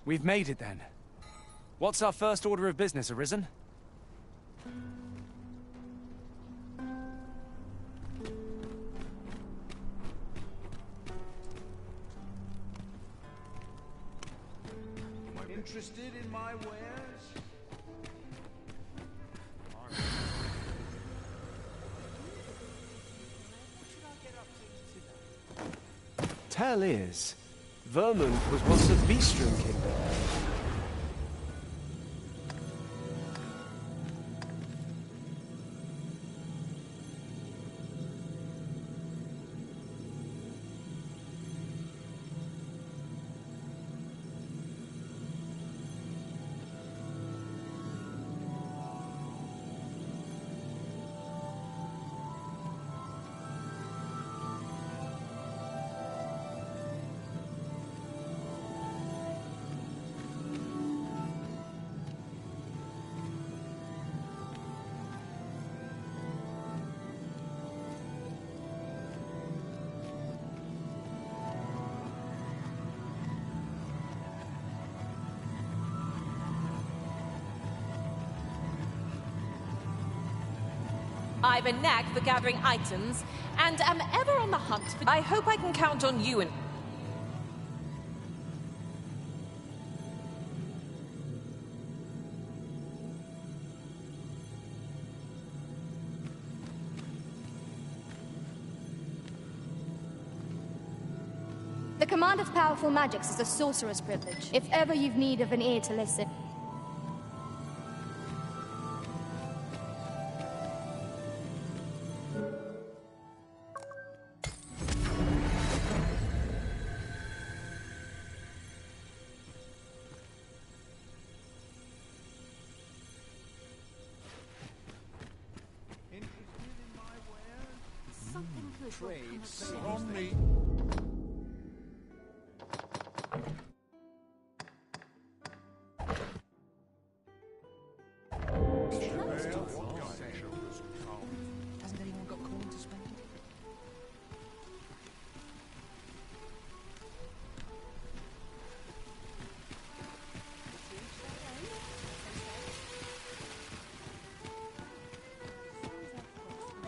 We've made it then. What's our first order of business, Arisen? Interested in my wares? Tell is, Vermund was once a Beastrum kingdom. I've a knack for gathering items, and am ever on the hunt for... I hope I can count on you and... The command of powerful magics is a sorcerer's privilege, if ever you've need of an ear to listen. Trades from me. Hasn't anyone got coin to spend?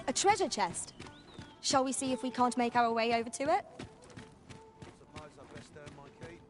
A treasure chest. Shall we see if we can't make our way over to it? Suppose I best earn my keep.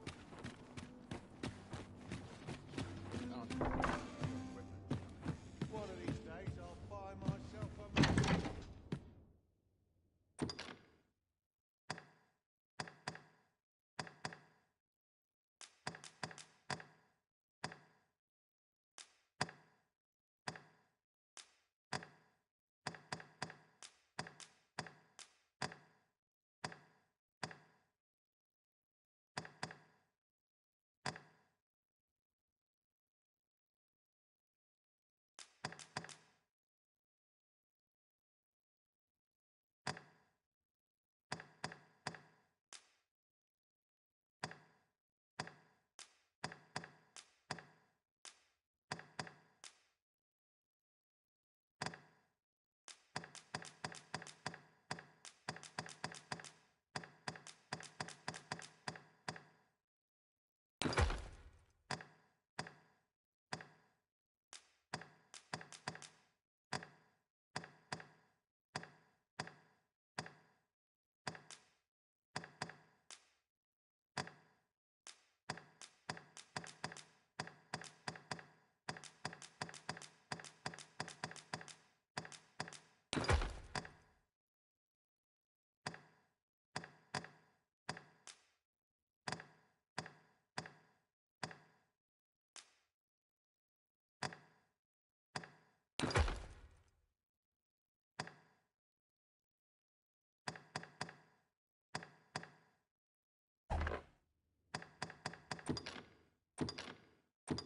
I'm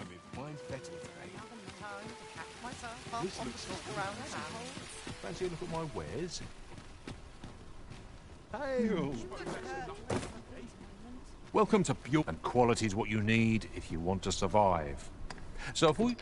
in fine fettle today. This looks fancy a look at my wares. Hail! Welcome to Pure, and quality is what you need if you want to survive. So if we...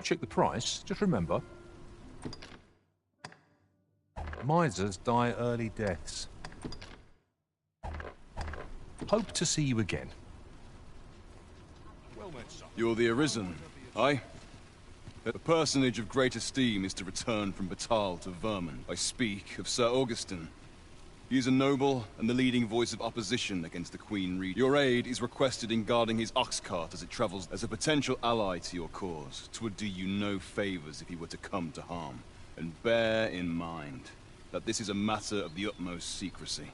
check the price, just remember, misers die early deaths. Hope to see you again. Well met, son. You're the Arisen, aye? A personage of great esteem is to return from Batal to Vermin. I speak of Sir Augustin. He is a noble and the leading voice of opposition against the Queen Regent. Your aid is requested in guarding his ox cart as it travels. As a potential ally to your cause, 'twould do you no favors if he were to come to harm. And bear in mind that this is a matter of the utmost secrecy.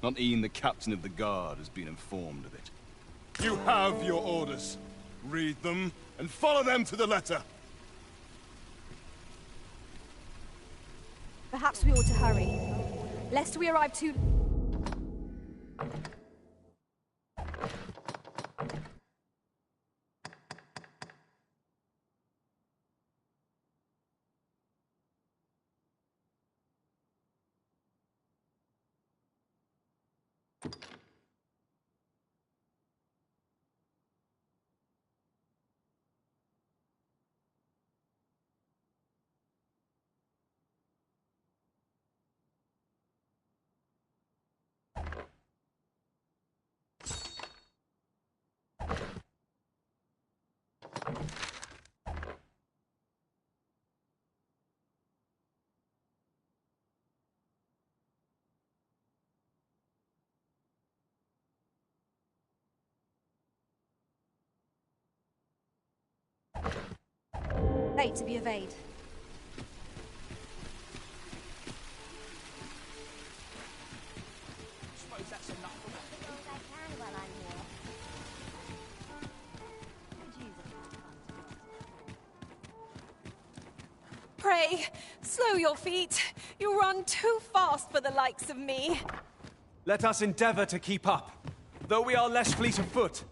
Not even the captain of the guard has been informed of it. You have your orders. Read them and follow them to the letter. Perhaps we ought to hurry, lest we arrive too... Late to be obeyed. Suppose that's enough for Pray, slow your feet. You run too fast for the likes of me. Let us endeavor to keep up, though we are less fleet of foot.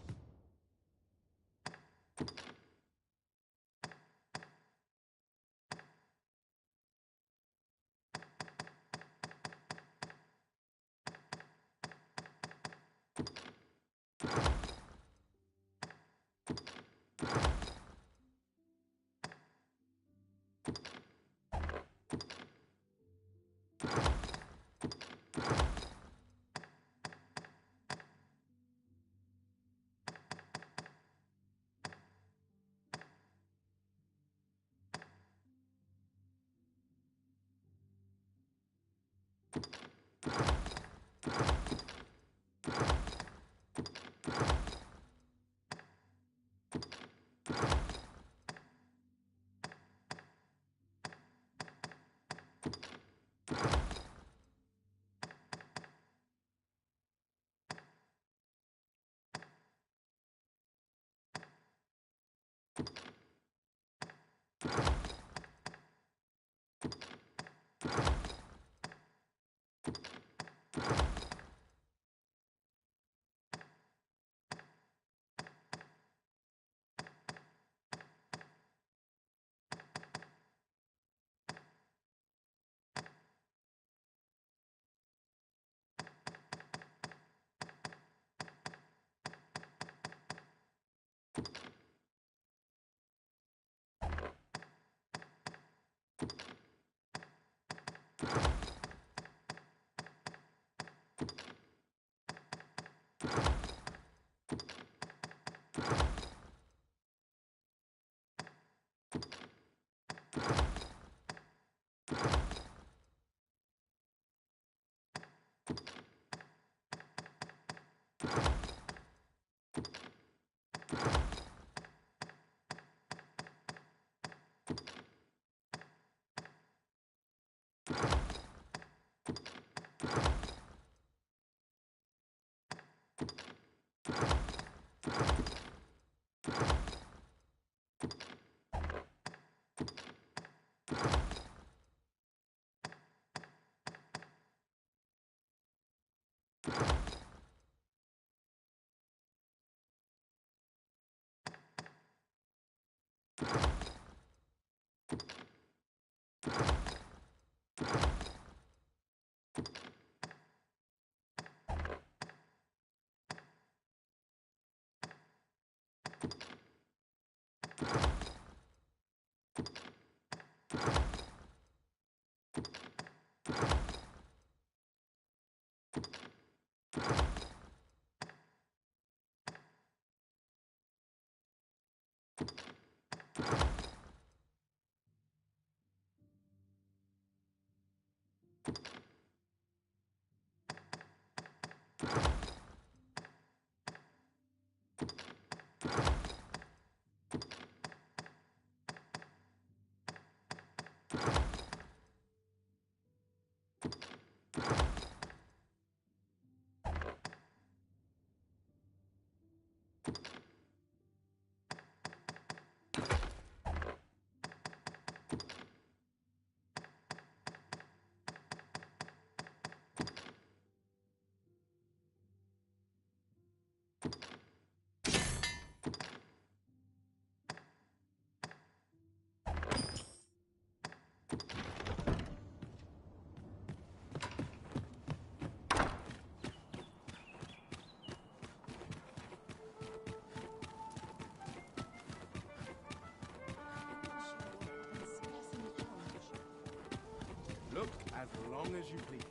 Look as long as you please.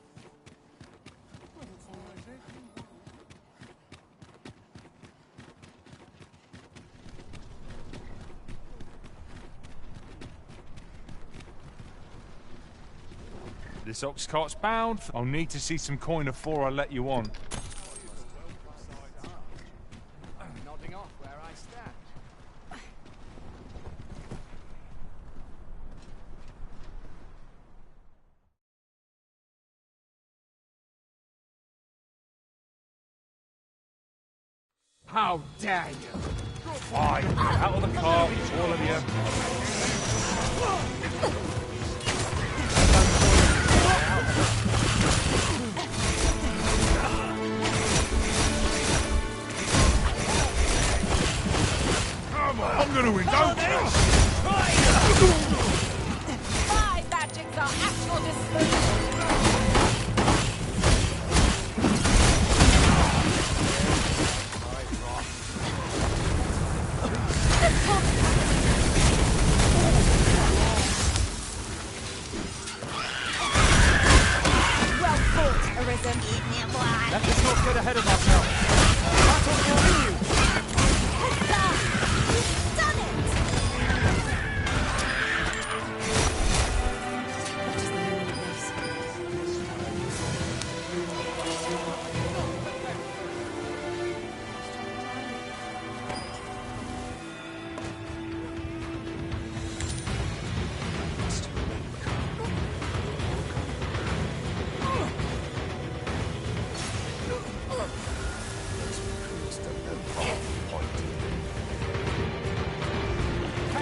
This ox cart's bound. I'll need to see some coin before I let you on. Nodding off where I stand. How dare you! Fine. Out of the cart, all of you. Come on, I'm gonna win, don't you? My magics are at your disposal. Well fought, Arisen. Let us not get ahead of ourselves. Battle for you! You've done it! What is the meaning of this?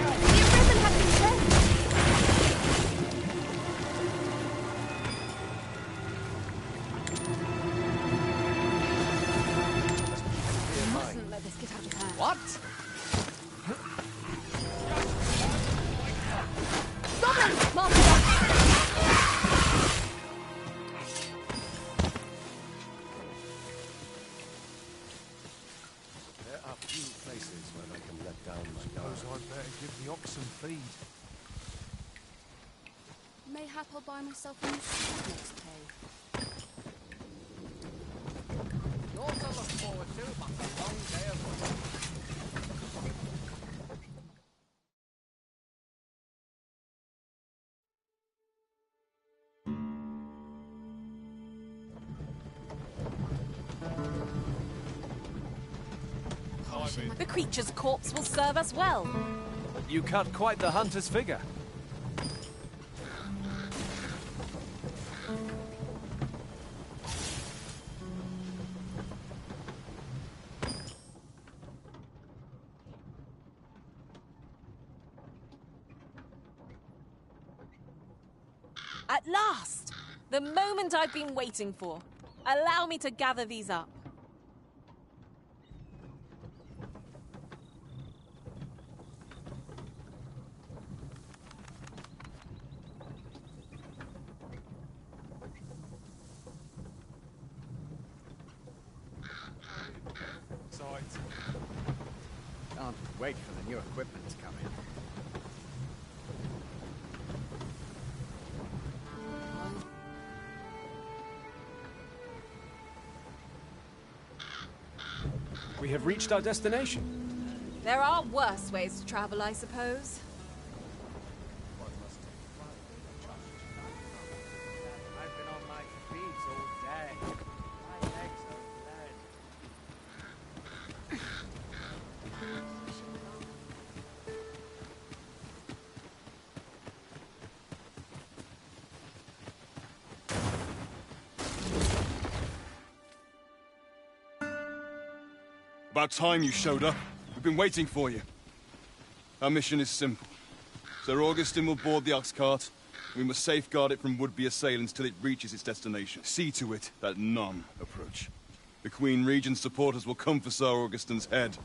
The Arisen has been changed! We mustn't let this get out of hand. What? Goblins! Mark it up! There are few places where I can let down my guard. I'd better give the oxen feed. Mayhap I'll buy myself a new suit next pay. Yours to look forward to, but a long day of work. The creature's corpse will serve us well. You cut quite the hunter's figure. At last! The moment I've been waiting for. Allow me to gather these up. Can't wait for the new equipment to come in. We have reached our destination. There are worse ways to travel, I suppose. I've been on my feet all day. My legs are bled. About time you showed up. We've been waiting for you. Our mission is simple. Sir Augustin will board the ox cart. We must safeguard it from would-be assailants till it reaches its destination. See to it that none approach. The Queen Regent's supporters will come for Sir Augustin's head.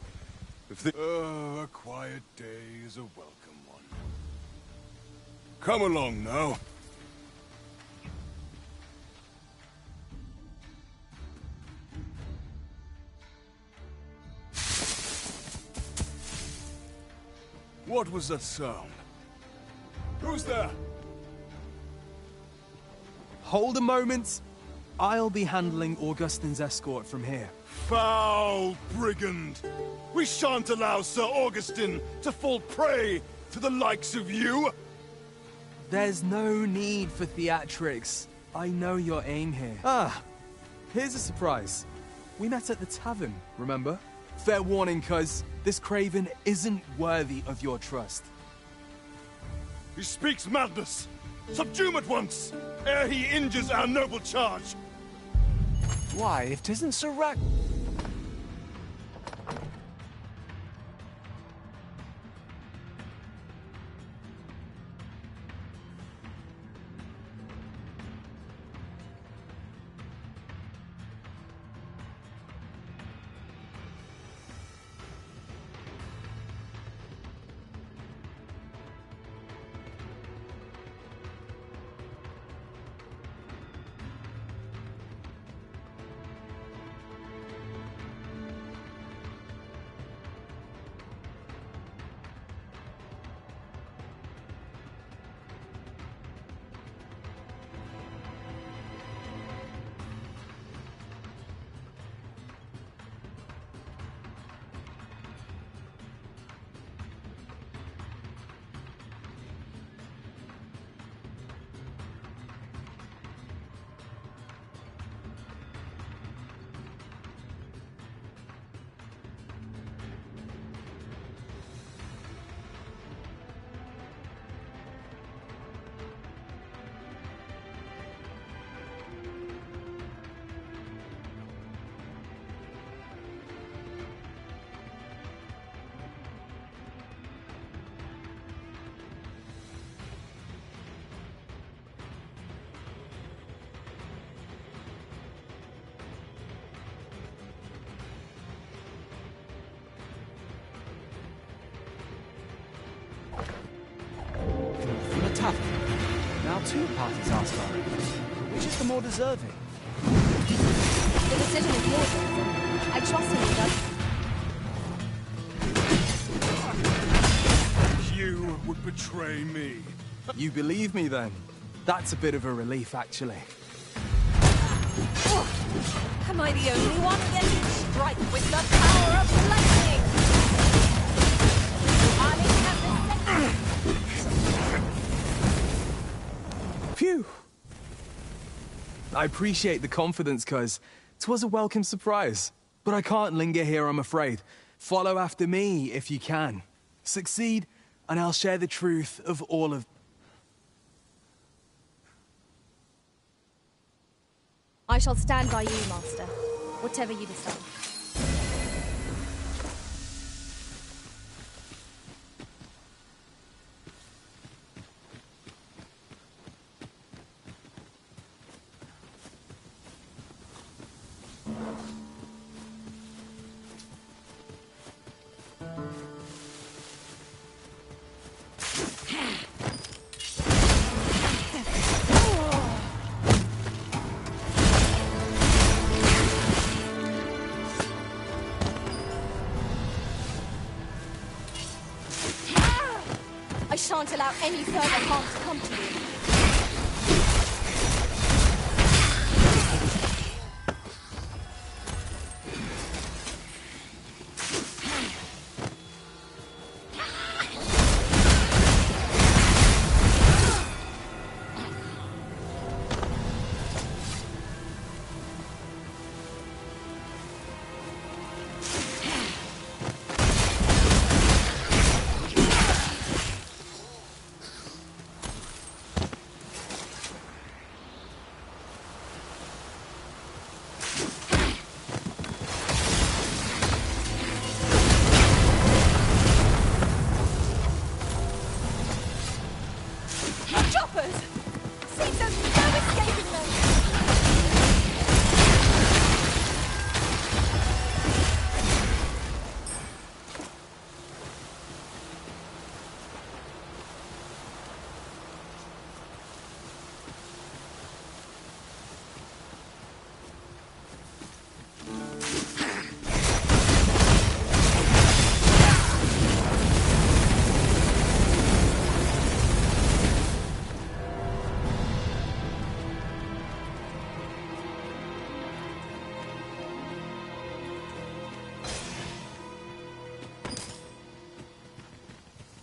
If the... a quiet day is a welcome one. Come along now. What was that sound? Who's there? Hold a moment. I'll be handling Augustin's escort from here. Foul brigand! We shan't allow Sir Augustin to fall prey to the likes of you! There's no need for theatrics. I know your aim here. Ah, here's a surprise. We met at the tavern, remember? Fair warning, cuz this craven isn't worthy of your trust. He speaks madness! Subdue him at once, ere he injures our noble charge! Why, if 'tisn't Sir Rack... Now two parties are starring. Which is the more deserving? The decision is yours, Jonathan. I trust in you, You would betray me. You believe me then? That's a bit of a relief, actually. Oh, am I the only one getting struck with the power of lightning? Phew! I appreciate the confidence, cuz 'twas a welcome surprise. But I can't linger here, I'm afraid. Follow after me if you can. Succeed, and I'll share the truth of all of... I shall stand by you, Master. Whatever you decide. I shan't allow any further harm to come to you.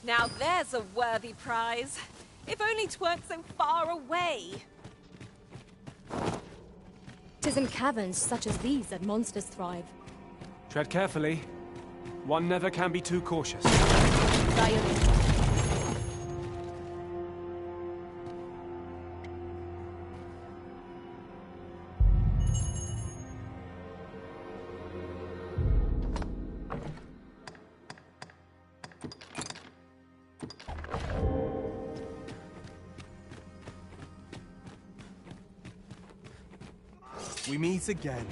Now there's a worthy prize. If only 'tweren't so far away. 'Tis in caverns such as these that monsters thrive. Tread carefully. One never can be too cautious. Silence. We meet again.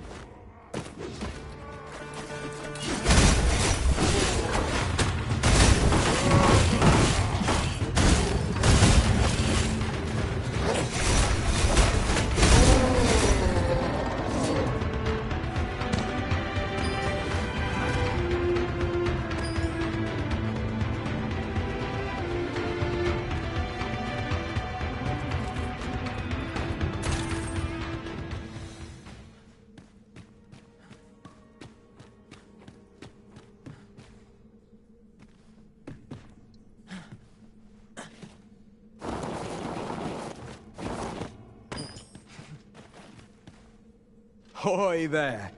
Hoy there.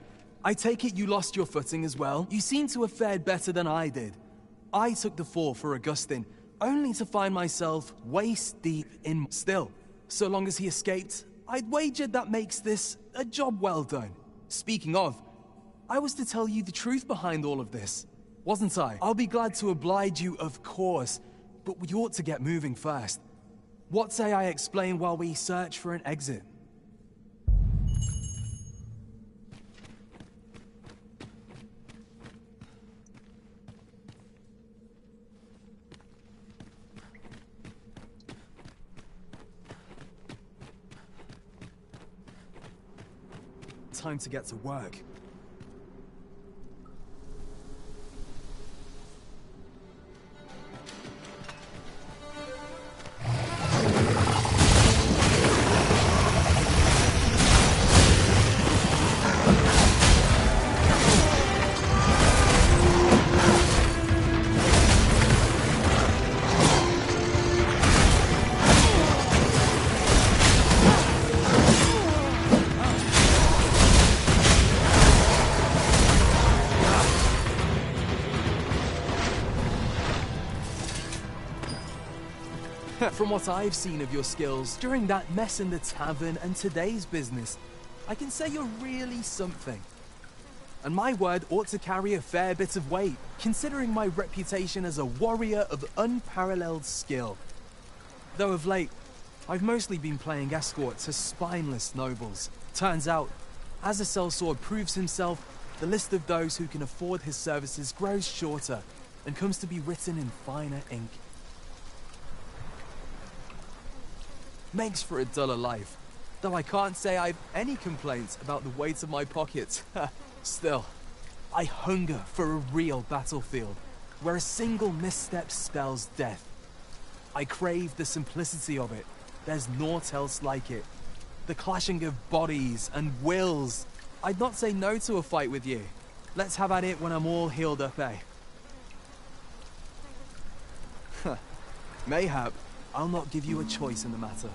I take it you lost your footing as well? You seem to have fared better than I did. I took the fall for Augustine, only to find myself waist deep in... Still, so long as he escaped, I'd wagered that makes this a job well done. Speaking of, I was to tell you the truth behind all of this, wasn't I? I'll be glad to oblige you, of course, but we ought to get moving first. What say I explain while we search for an exit? Time to get to work. From what I've seen of your skills during that mess in the tavern and today's business, I can say you're really something. And my word ought to carry a fair bit of weight, considering my reputation as a warrior of unparalleled skill. Though of late, I've mostly been playing escort to spineless nobles. Turns out, as a sellsword proves himself, the list of those who can afford his services grows shorter and comes to be written in finer ink. Makes for a duller life, though I can't say I've any complaints about the weight of my pockets. Still, I hunger for a real battlefield, where a single misstep spells death. I crave the simplicity of it. There's naught else like it. The clashing of bodies and wills. I'd not say no to a fight with you. Let's have at it when I'm all healed up, eh? Mayhap, I'll not give you a choice in the matter.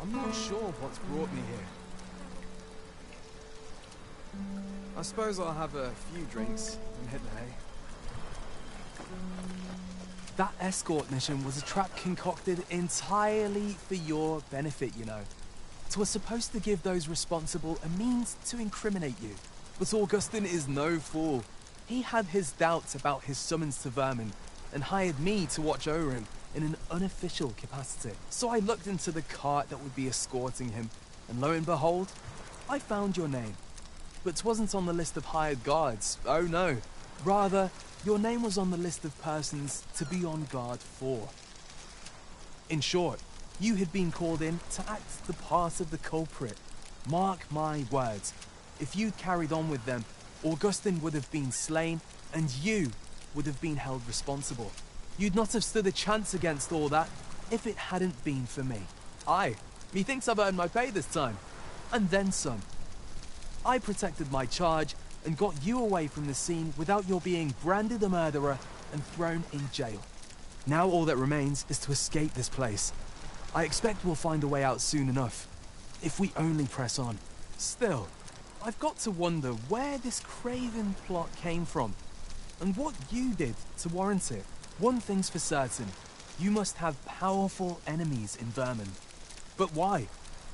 I'm not sure what's brought me here. I suppose I'll have a few drinks and hit the hay. That escort mission was a trap concocted entirely for your benefit, you know. It was supposed to give those responsible a means to incriminate you. But Augustin is no fool. He had his doubts about his summons to Vermin and hired me to watch over him in an unofficial capacity. So I looked into the cart that would be escorting him, and lo and behold, I found your name. But 'twasn't on the list of hired guards, oh no. Rather, your name was on the list of persons to be on guard for. In short, you had been called in to act the part of the culprit. Mark my words, if you'd carried on with them, Augustin would have been slain, and you would have been held responsible. You'd not have stood a chance against all that if it hadn't been for me. Aye, methinks I've earned my pay this time, and then some. I protected my charge and got you away from the scene without your being branded a murderer and thrown in jail. Now all that remains is to escape this place. I expect we'll find a way out soon enough, if we only press on. Still, I've got to wonder where this craven plot came from, and what you did to warrant it. One thing's for certain, you must have powerful enemies in Vermin. But why?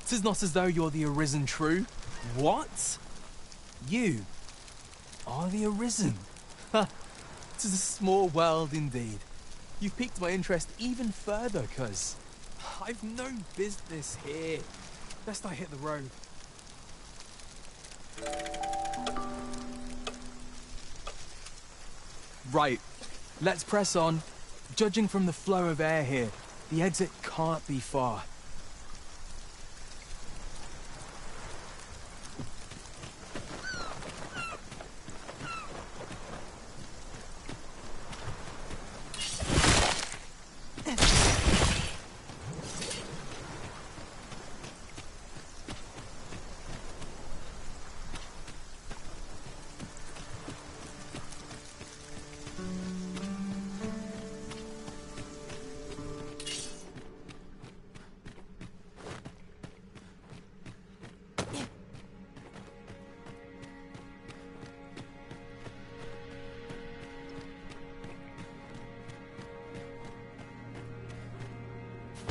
'Tis not as though you're the Arisen true. What? You are the Arisen. Ha! 'Tis a small world indeed. You've piqued my interest even further, cuz I've no business here. Best I hit the road. Right, let's press on. Judging from the flow of air here, the exit can't be far.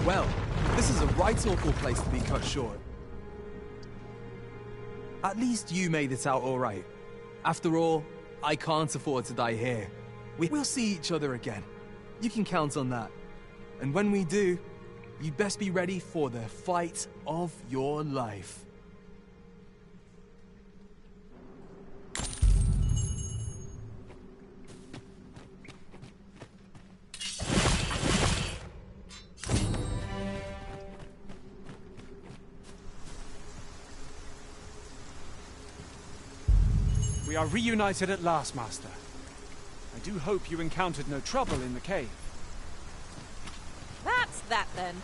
Well, this is a right awful place to be cut short. At least you made it out all right. After all, I can't afford to die here. We'll see each other again. You can count on that. And when we do, you'd best be ready for the fight of your life. We are reunited at last, Master. I do hope you encountered no trouble in the cave. That's that then.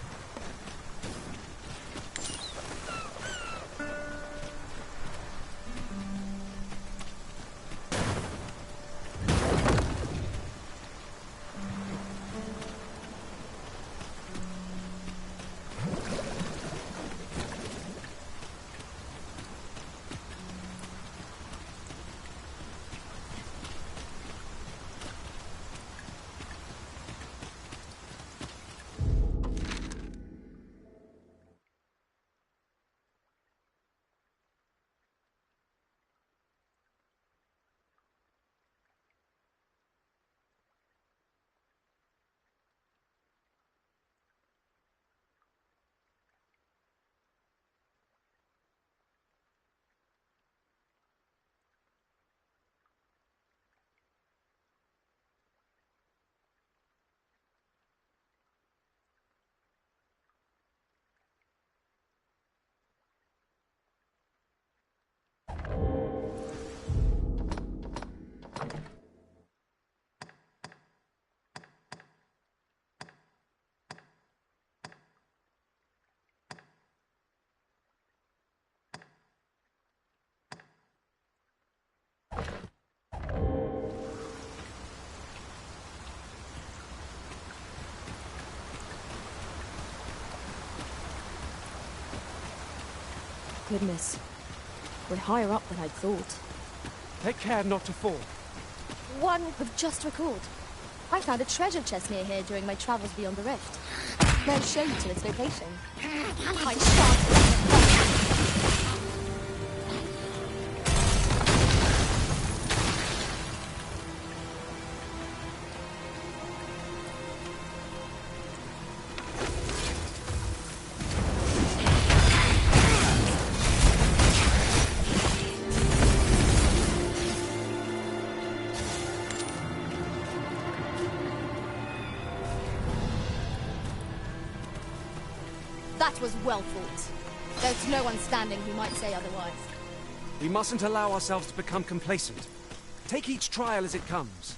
Goodness. We're higher up than I'd thought. Take care not to fall. One have just recalled. I found a treasure chest near here during my travels beyond the rift. May I show you to its location? I shan't let it go. That was well fought. There's no one standing who might say otherwise. We mustn't allow ourselves to become complacent. Take each trial as it comes.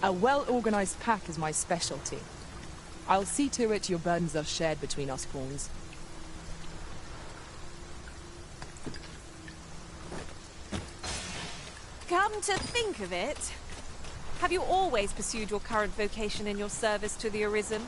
A well-organized pack is my specialty. I'll see to it your burdens are shared between us pawns. Come to think of it, have you always pursued your current vocation in your service to the Arisen?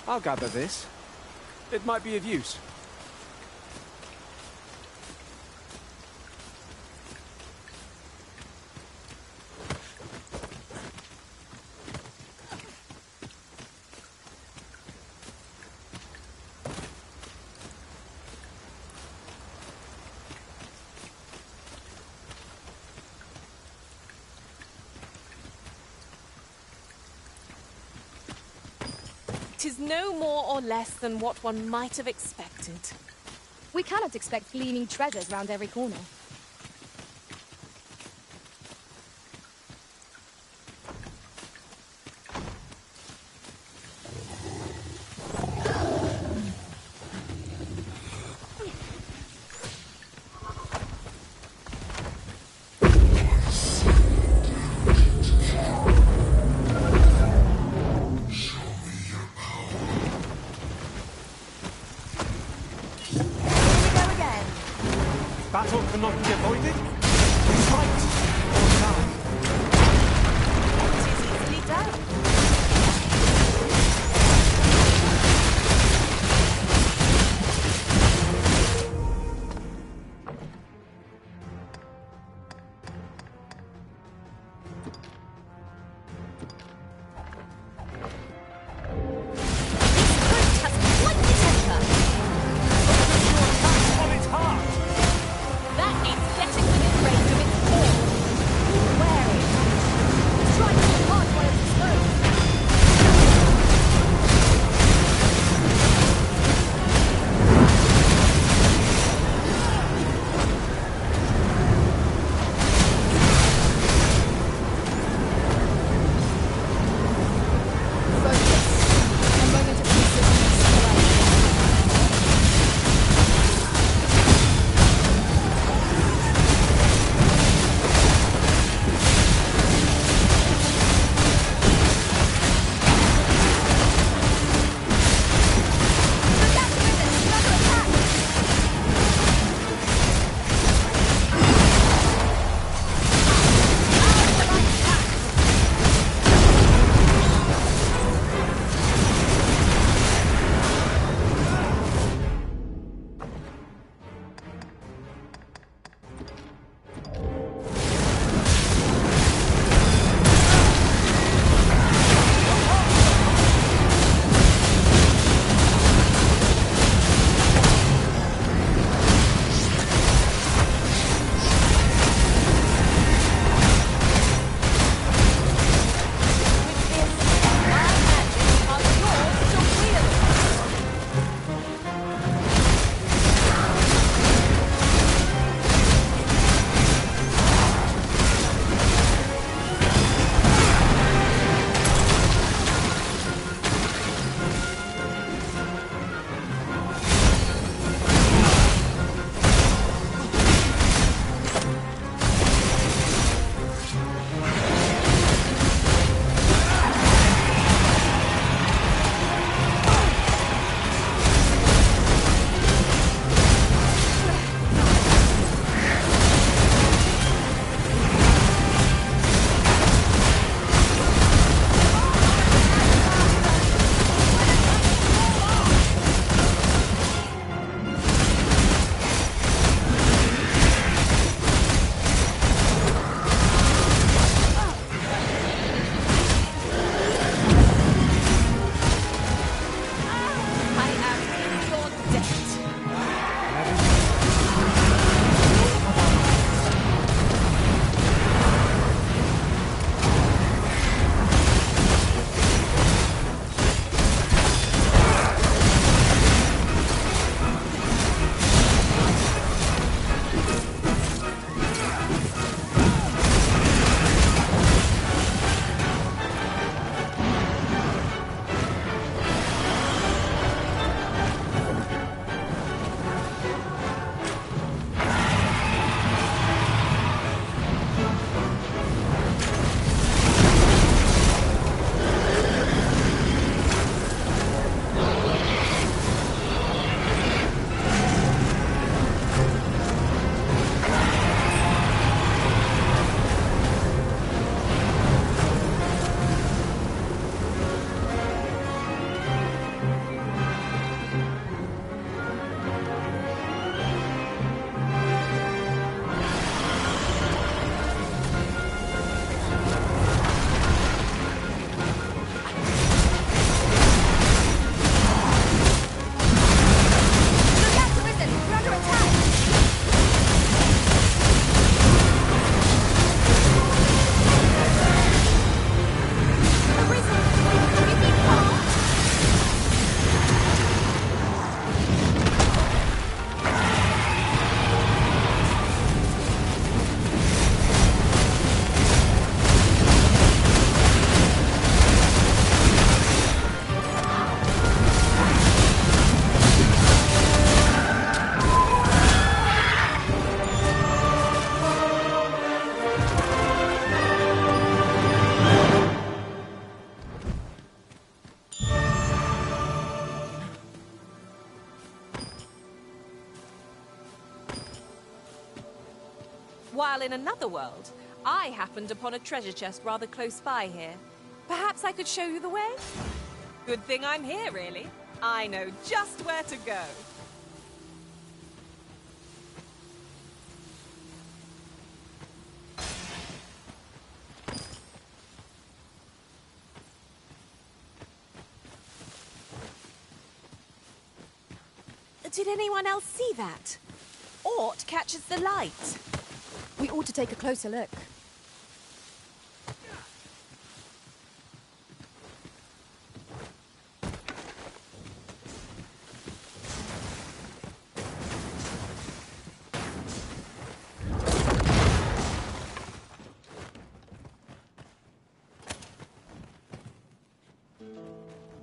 I'll gather this. It might be of use. Tis no more or less than what one might have expected. We cannot expect gleaming treasures round every corner. Battle cannot be avoided. Fight or die. It is easily done. On its heart! That means getting within range of its while in another world, I happened upon a treasure chest rather close by here. Perhaps I could show you the way? Good thing I'm here, really. I know just where to go. Did anyone else see that? Ort catches the light. We ought to take a closer look.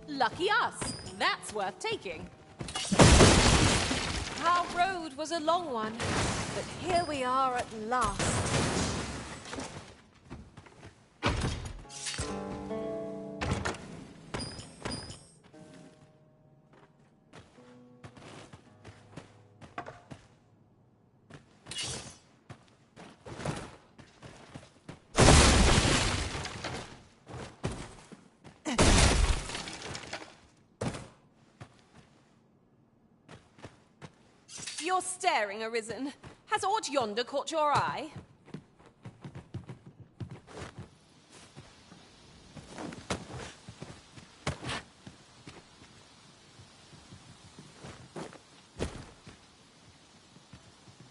Lucky us. That's worth taking. Our road was a long one, but here we are at last. You're staring, Arisen. Has aught yonder caught your eye?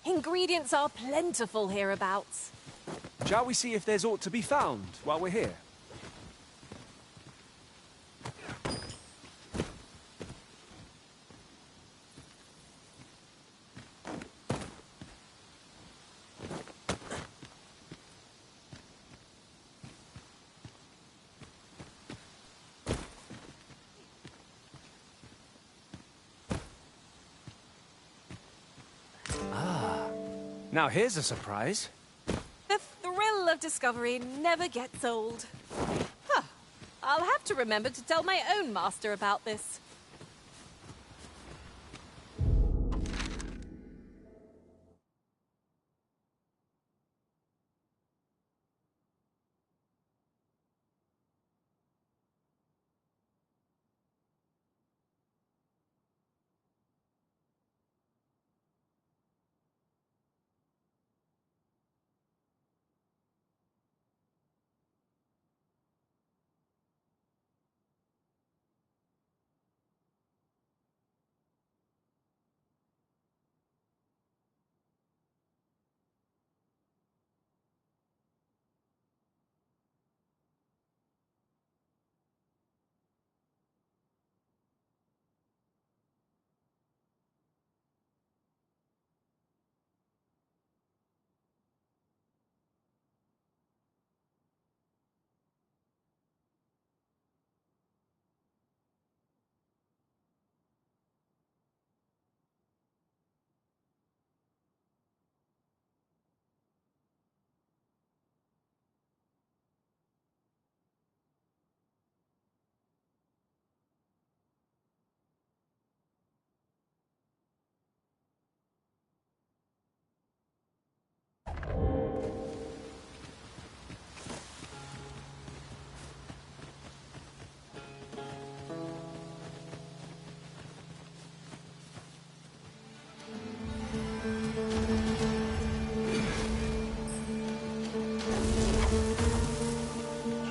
Ingredients are plentiful hereabouts. Shall we see if there's aught to be found while we're here? Now here's a surprise. The thrill of discovery never gets old. Huh. I'll have to remember to tell my own master about this.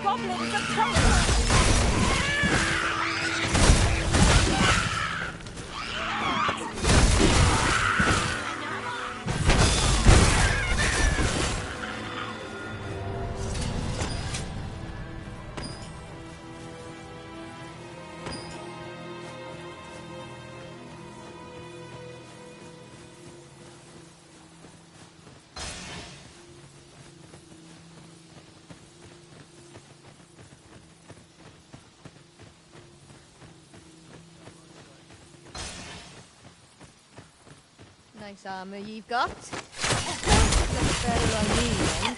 Goblins approach! Nice armor you've got. Looks better on me, then.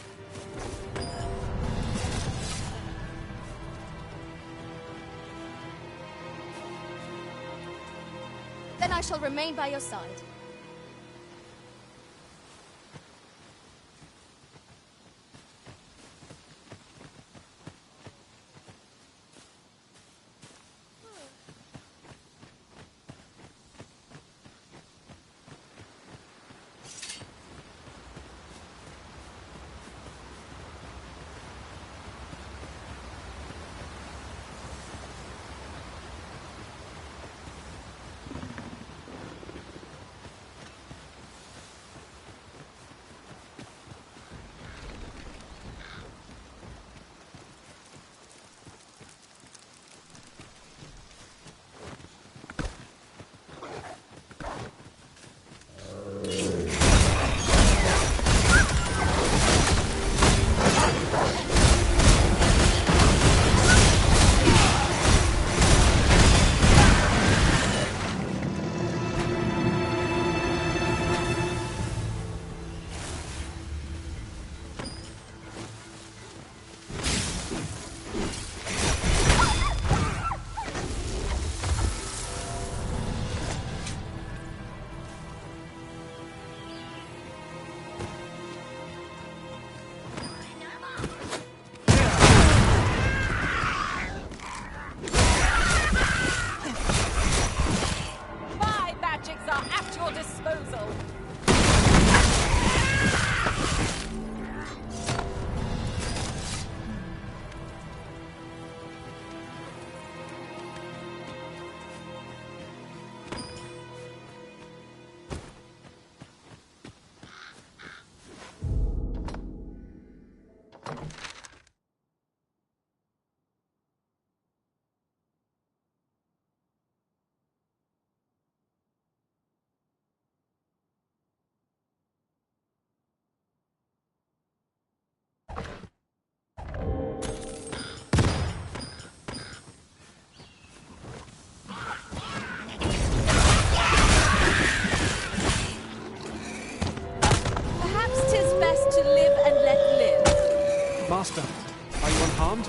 Then I shall remain by your side. your disposal. Master, are you unharmed?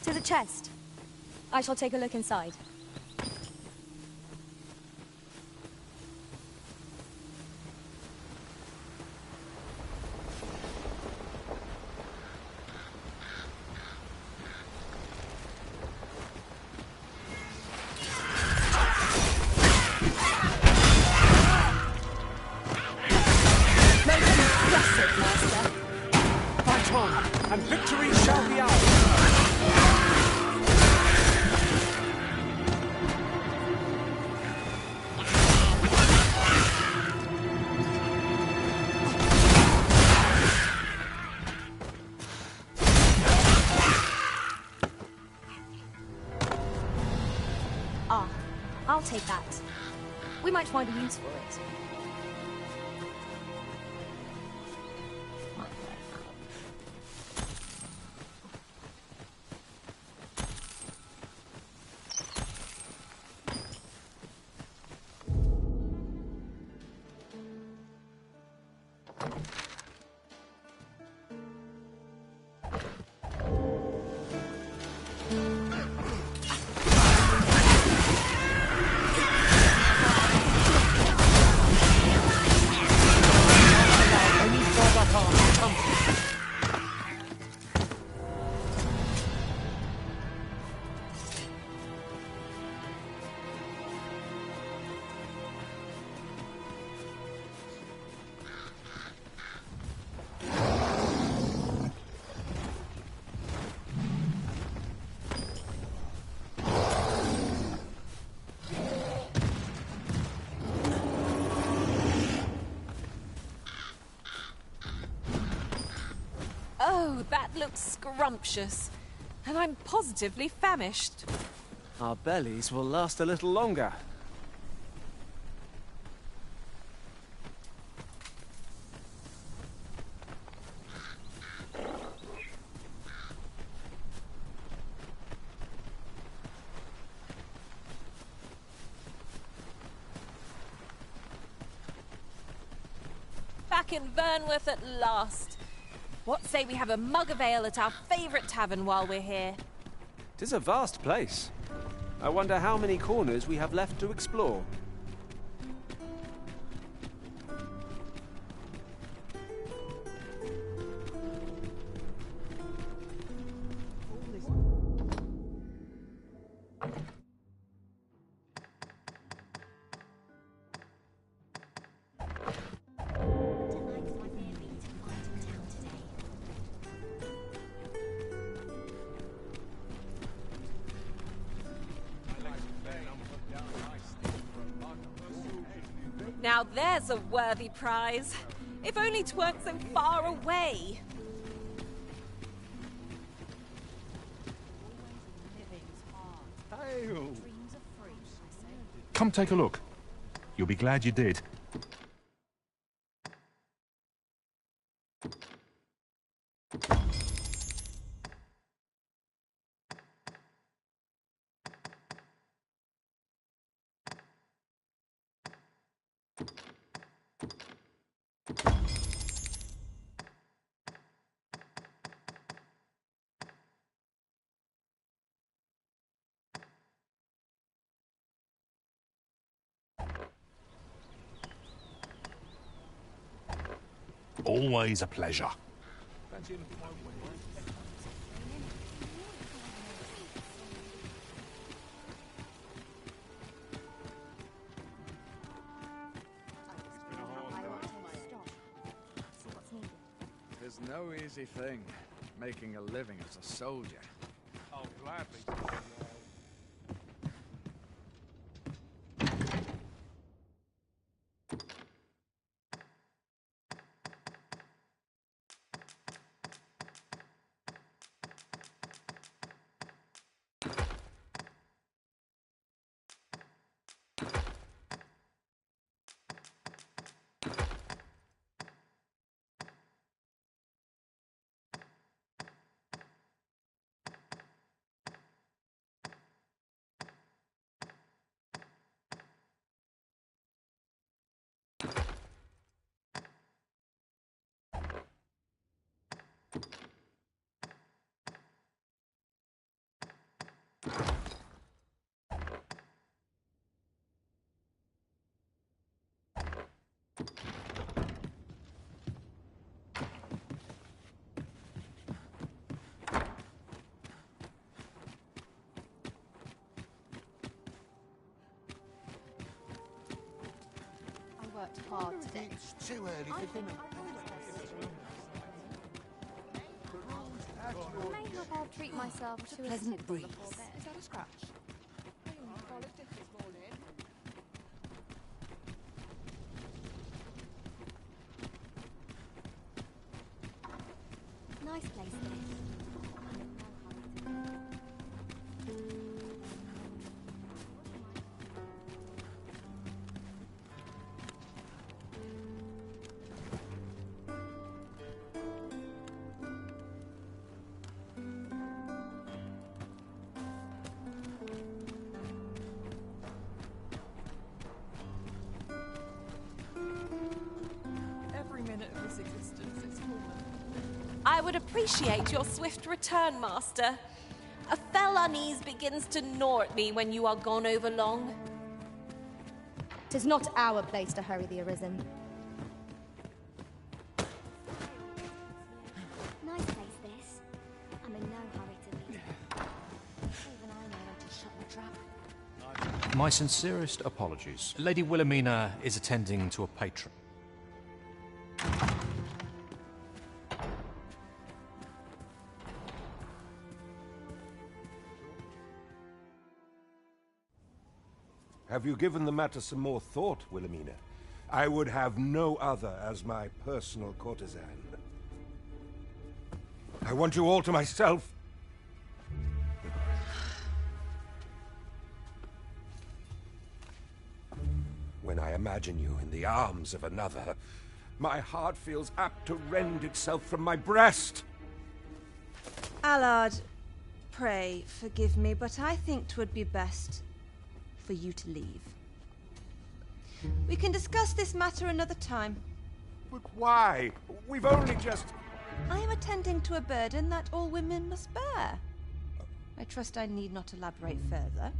To the chest. I shall take a look inside. Most impressive, Master. Fight on, and victory shall be ours! Ah, I'll take that. We might find a use for it. Oh, that looks scrumptious. And I'm positively famished. Our bellies will last a little longer. Back in Vernworth at last. What say we have a mug of ale at our favourite tavern while we're here? 'Tis a vast place. I wonder how many corners we have left to explore. Now there's a worthy prize. If only 'tweren't so far away. Come take a look. You'll be glad you did. Always a pleasure. There's no easy thing, making a living as a soldier. I'll gladly. Worked hard today. It's too early for dinner. Maybe I'll treat myself to a pleasant breeze. Is that a scratch? Nice place this. I would appreciate your swift return, Master. A fell unease begins to gnaw at me when you are gone over long. 'Tis not our place to hurry the Arisen. Nice place this. I'm in no hurry to leave. Even I know when to shut the trap. My sincerest apologies. Lady Wilhelmina is attending to a patron. Have you given the matter some more thought, Wilhelmina? I would have no other as my personal courtesan. I want you all to myself. When I imagine you in the arms of another, my heart feels apt to rend itself from my breast. Allard, pray forgive me, but I think 'twould be best for you to leave. We can discuss this matter another time. But why? We've only just... I am attending to a burden that all women must bear. I trust I need not elaborate further.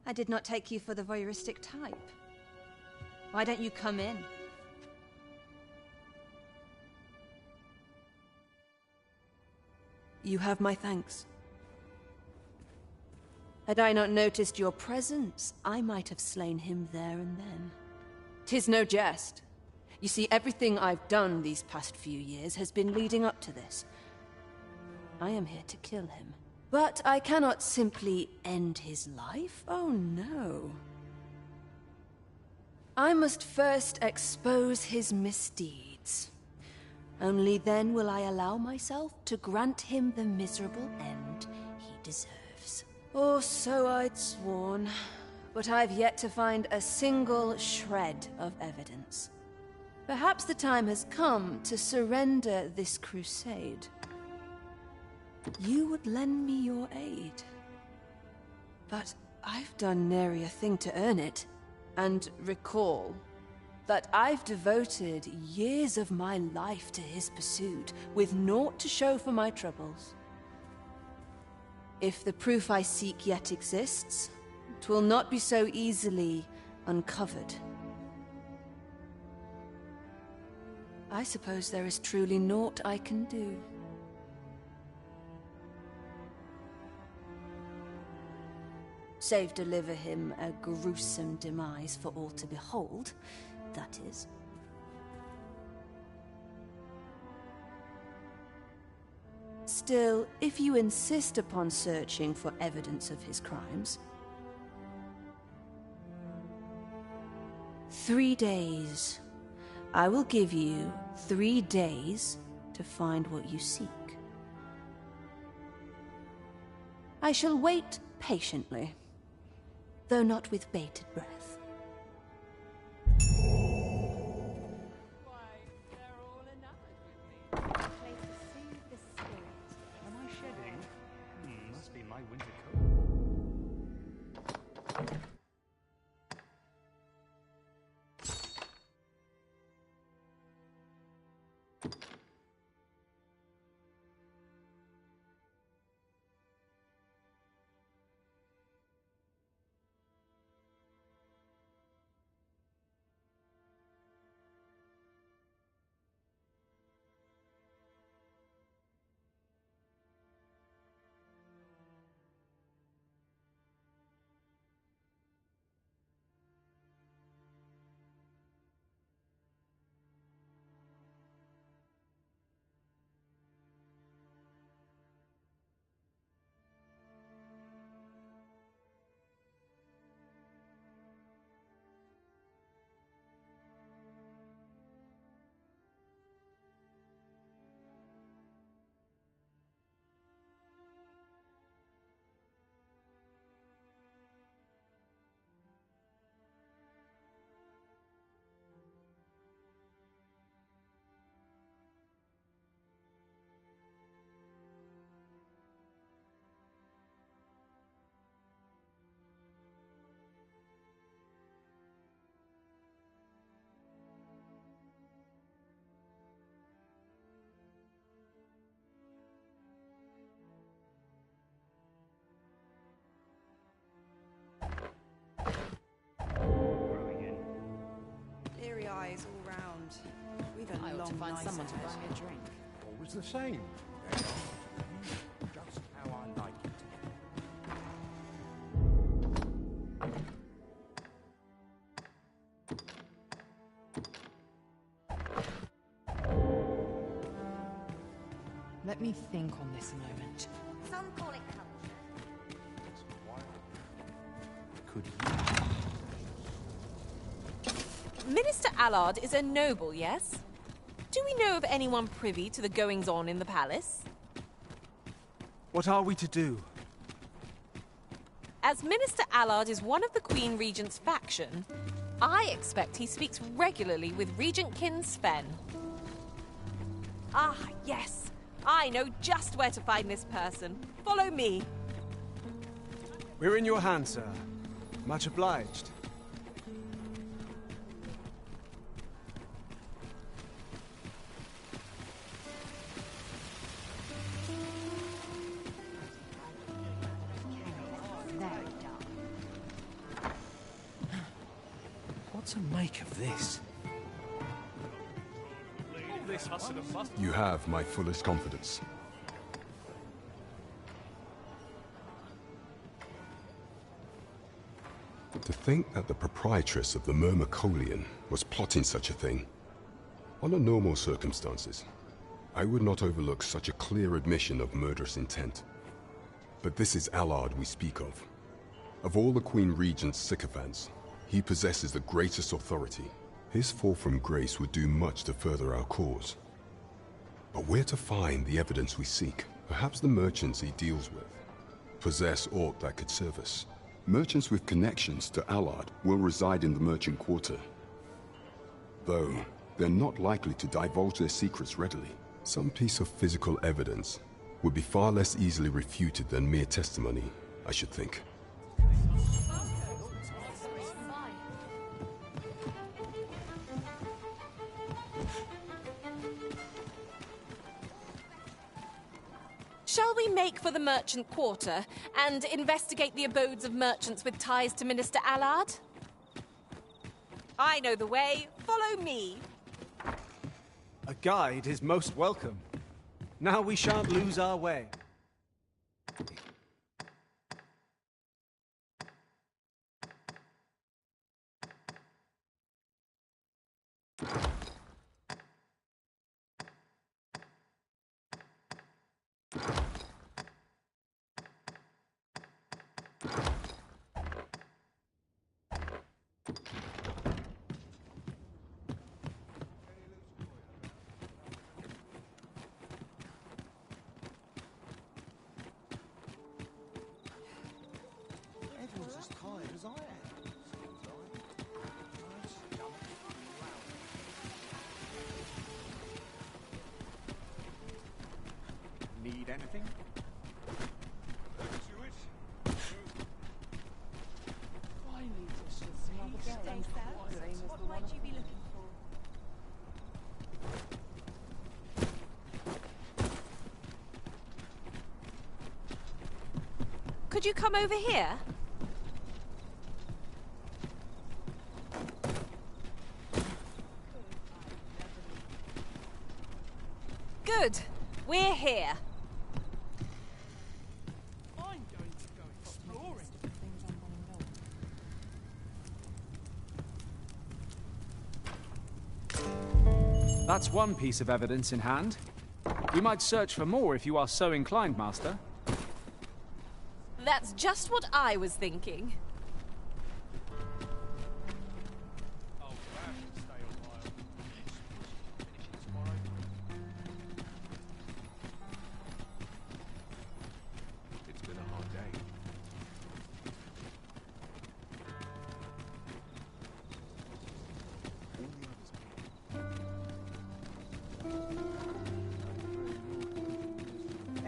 I did not take you for the voyeuristic type. Why don't you come in? You have my thanks. Had I not noticed your presence, I might have slain him there and then. 'Tis no jest. You see, everything I've done these past few years has been leading up to this. I am here to kill him. But I cannot simply end his life. Oh no. I must first expose his misdeeds. Only then will I allow myself to grant him the miserable end he deserves. Or so I'd sworn, but I've yet to find a single shred of evidence. Perhaps the time has come to surrender this crusade. You would lend me your aid. But I've done nary a thing to earn it. And recall, But I've devoted years of my life to his pursuit, with naught to show for my troubles. If the proof I seek yet exists, 'twill not be so easily uncovered. I suppose there is truly naught I can do. Save deliver him a gruesome demise for all to behold, that is. Still, if you insist upon searching for evidence of his crimes, 3 days. I will give you 3 days to find what you seek. I shall wait patiently, though not with bated breath. Must be my winter coat. Leery eyes all round. We've a I ought long to find night someone to ahead. buy me a drink. Always the same. Just how I like it. Let me think on this a moment. Some call it culture. Could Minister Allard is a noble, yes? Do we know of anyone privy to the goings-on in the palace? What are we to do? As Minister Allard is one of the Queen Regent's faction, I expect he speaks regularly with Regentkin Sven. Ah, yes. I know just where to find this person. Follow me. We're in your hands, sir. Much obliged. What to make of this? You have my fullest confidence. To think that the proprietress of the Myrmecolian was plotting such a thing. Under normal circumstances, I would not overlook such a clear admission of murderous intent. But this is Allard we speak of. Of all the Queen Regent's sycophants, he possesses the greatest authority. His fall from grace would do much to further our cause. But where to find the evidence we seek? Perhaps the merchants he deals with possess aught that could serve us. Merchants with connections to Allard will reside in the merchant quarter. Though, they're not likely to divulge their secrets readily. Some piece of physical evidence would be far less easily refuted than mere testimony, I should think. Shall we make for the merchant quarter and investigate the abodes of merchants with ties to Minister Allard? I know the way. Follow me. A guide is most welcome. Now we shan't lose our way. Everyone's as tired as I am. Seems like. Need anything? What might you be looking for? Could you come over here? Good. We're here. I'm going to go exploring. That's one piece of evidence in hand. We might search for more if you are so inclined, Master. That's just what I was thinking. It's been a hard day.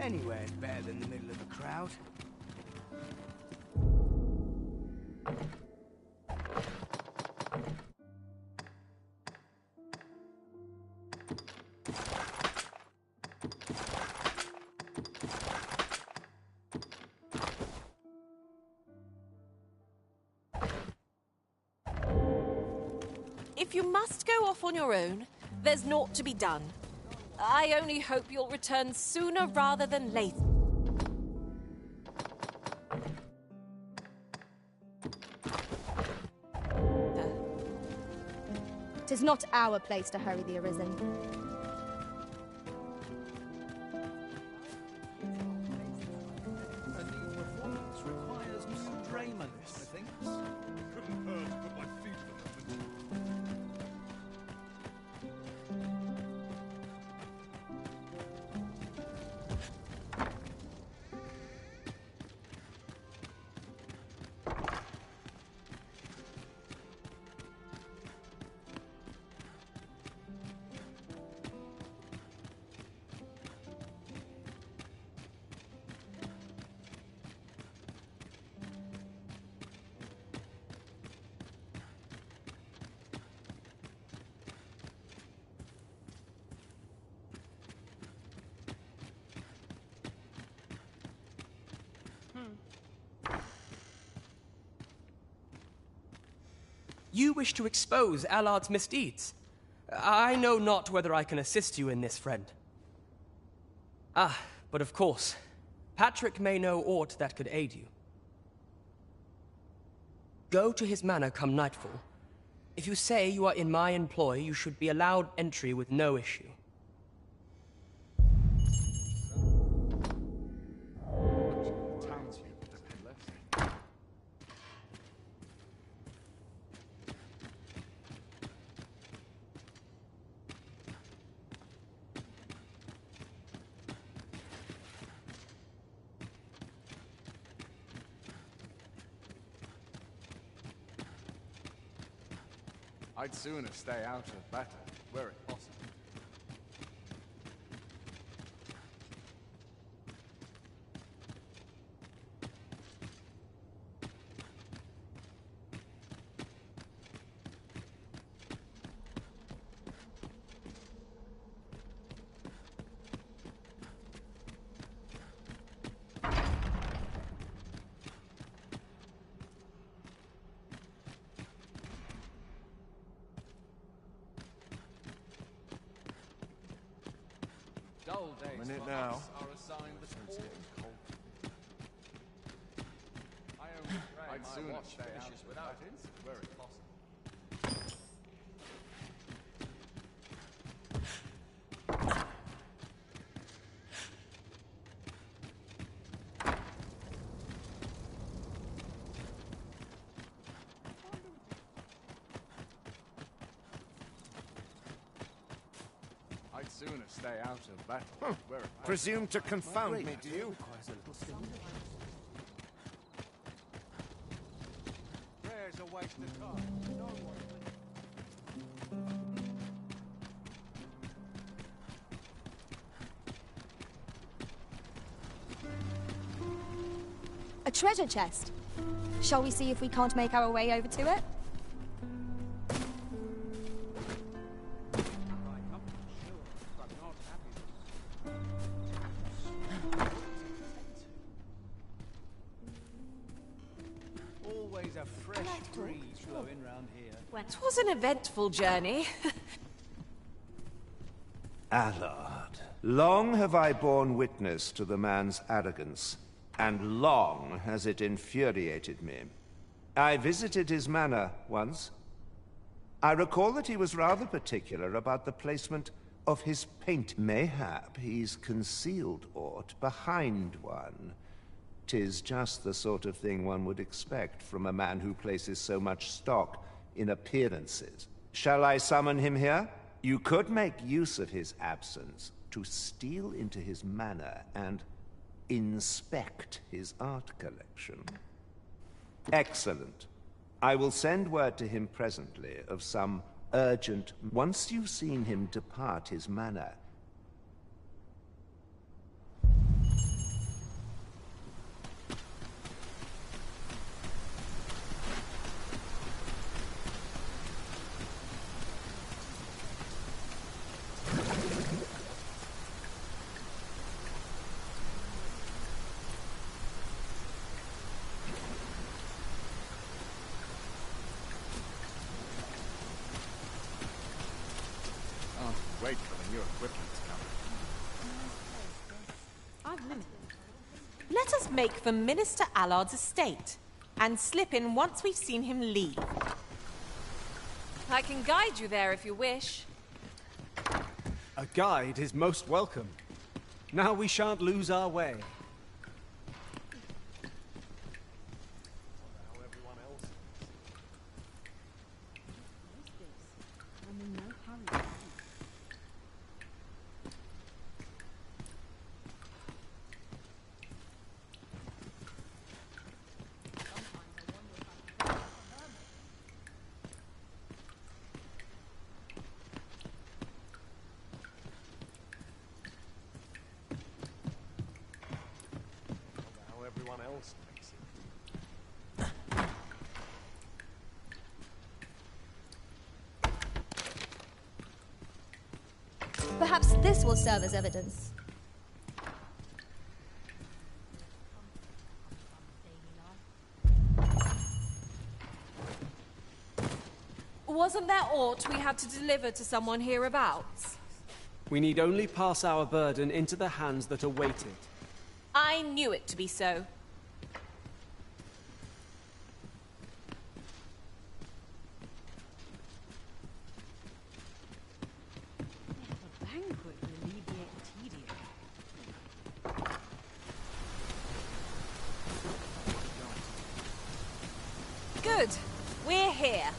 Anywhere's better than the middle of a crowd. If you must go off on your own, there's naught to be done. I only hope you'll return sooner rather than later. Tis not our place to hurry the Arisen. A new performance requires new raiment, I think. Couldn't hurt to put my feet to the moment. You wish to expose Allard's misdeeds. I know not whether I can assist you in this, friend. Ah, but of course, Patrick may know aught that could aid you. Go to his manor come nightfall. If you say you are in my employ, you should be allowed entry with no issue. I'd sooner stay out of battle, were it possible. days Minute for now. us are assigned the port. I only pray I'd my sooner watch stay out finishes of without that. incident where it's possible. I'd sooner stay out of battle. Where it Presume to confound me, do you? Prayer's a waste of time. No one A treasure chest. Shall we see if we can't make our way over to it? always a fresh breeze blowing round here. It was an eventful journey. Allard, long have I borne witness to the man's arrogance, and long has it infuriated me. I visited his manor once. I recall that he was rather particular about the placement of his paint. Mayhap he's concealed aught behind one. 'Tis just the sort of thing one would expect from a man who places so much stock in appearances. Shall I summon him here? You could make use of his absence to steal into his manor and inspect his art collection. Excellent. I will send word to him presently of some urgent... Once you've seen him depart his manor, wait for the new equipment to come. Let us make for Minister Allard's estate and slip in once we've seen him leave. I can guide you there if you wish. A guide is most welcome. Now we shan't lose our way. Perhaps this will serve as evidence. Wasn't there aught we had to deliver to someone hereabouts? We need only pass our burden into the hands that await it. I knew it to be so. Good. We're here.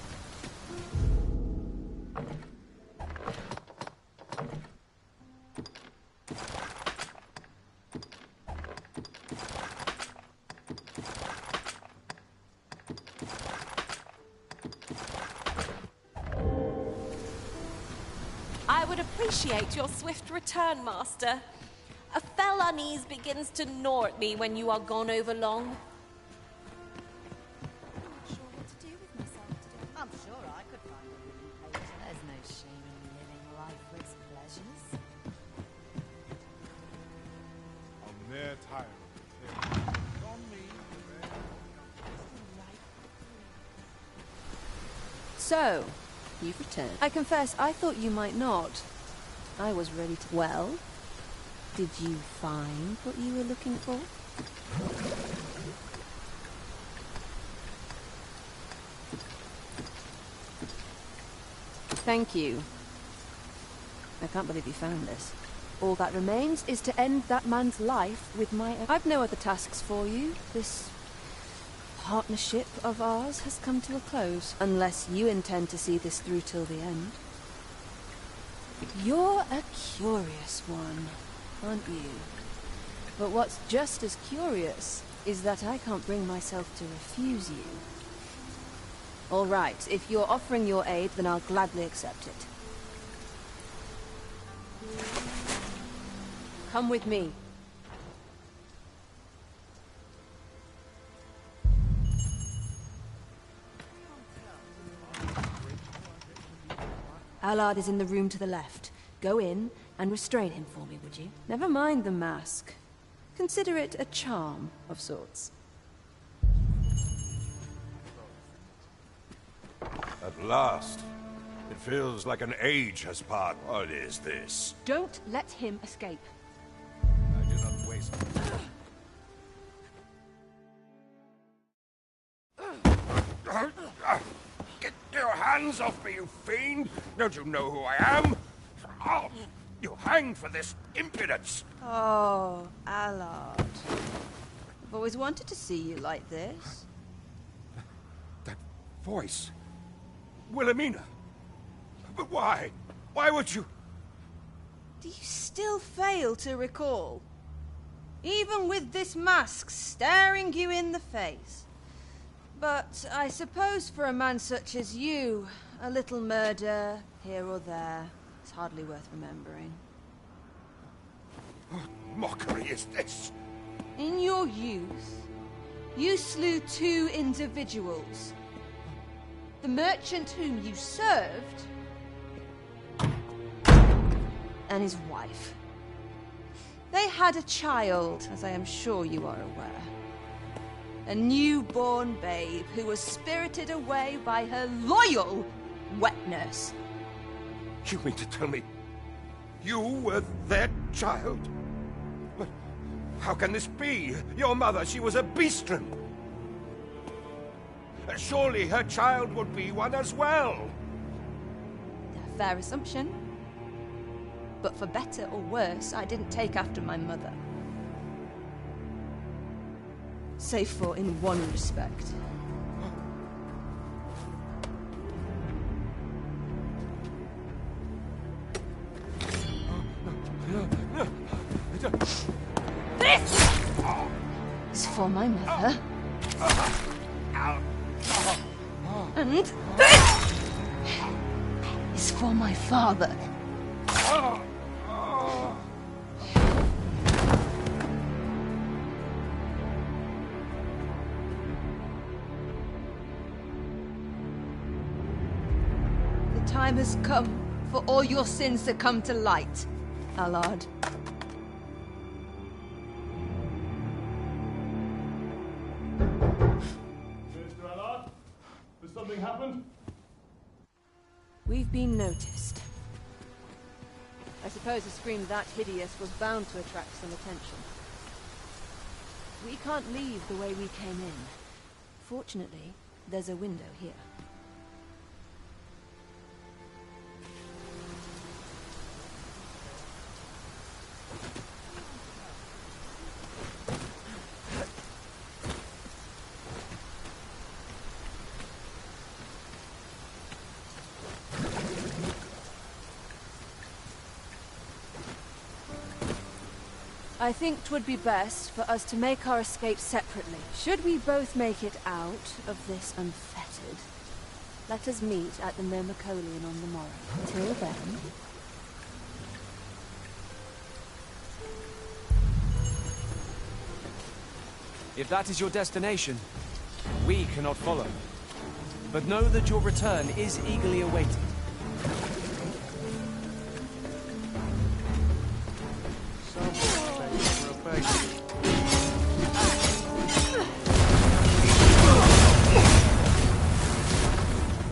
I would appreciate your swift return, Master. A fell unease begins to gnaw at me when you are gone over long. I'm sure I could find a living later. There's no shame in living life for its pleasures. I'm near tired of it. On me. So, you've returned. I confess, I thought you might not. I was ready to... Well? Did you find what you were looking for? Thank you. I can't believe you found this. All that remains is to end that man's life with my... I've no other tasks for you. This partnership of ours has come to a close. Unless you intend to see this through till the end. You're a curious one, aren't you? But what's just as curious is that I can't bring myself to refuse you. All right, if you're offering your aid, then I'll gladly accept it. Come with me. Allard is in the room to the left. Go in and restrain him for me, would you? Never mind the mask. Consider it a charm of sorts. At last. It feels like an age has passed. What is this? Don't let him escape. I do not waste. Get your hands off me, you fiend! Don't you know who I am? Oh, you hang for this impudence! Oh, Allard. I've always wanted to see you like this. That voice. Wilhelmina. But why? Why would you? Do you still fail to recall? Even with this mask staring you in the face. But I suppose for a man such as you, a little murder here or there is hardly worth remembering. What mockery is this? In your youth, you slew 2 individuals. The merchant whom you served, and his wife. They had a child, as I am sure you are aware. A newborn babe who was spirited away by her loyal wet nurse. You mean to tell me you were their child? But how can this be? Your mother, she was a beastren. Surely her child would be one as well. A fair assumption. But for better or worse, I didn't take after my mother. Save for in one respect. This is for my mother. And this is for my father. The time has come for all your sins to come to light, Allard. Mr. Allard, has something happened? We've been noticed. I suppose a scream that hideous was bound to attract some attention. We can't leave the way we came in. Fortunately, there's a window here. I think 'twould be best for us to make our escape separately. Should we both make it out of this unfettered, let us meet at the Myrmecolian on the morrow. Till then... If that is your destination, we cannot follow. But know that your return is eagerly awaited.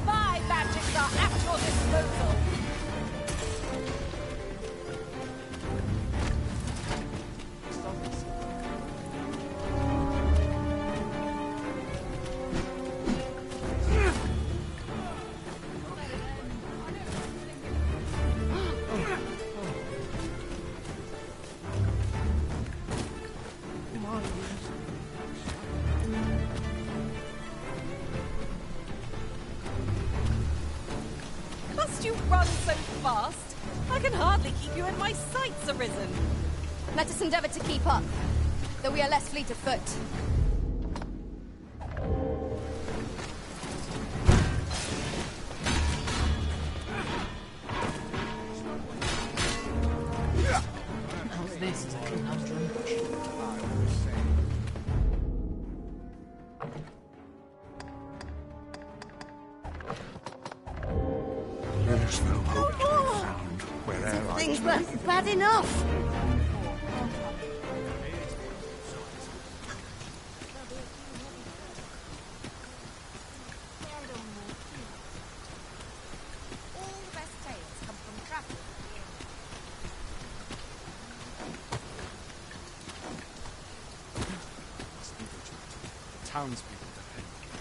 My magics are at your disposal. Must you run so fast? I can hardly keep you in my sights, Arisen. Let us endeavor to keep up, though we are less fleet of foot. How's this as a conundrum? There's no hope to be found where'er I Things weren't bad enough. All the best tales come from travel. Must be vigilant. The townspeople depend on me.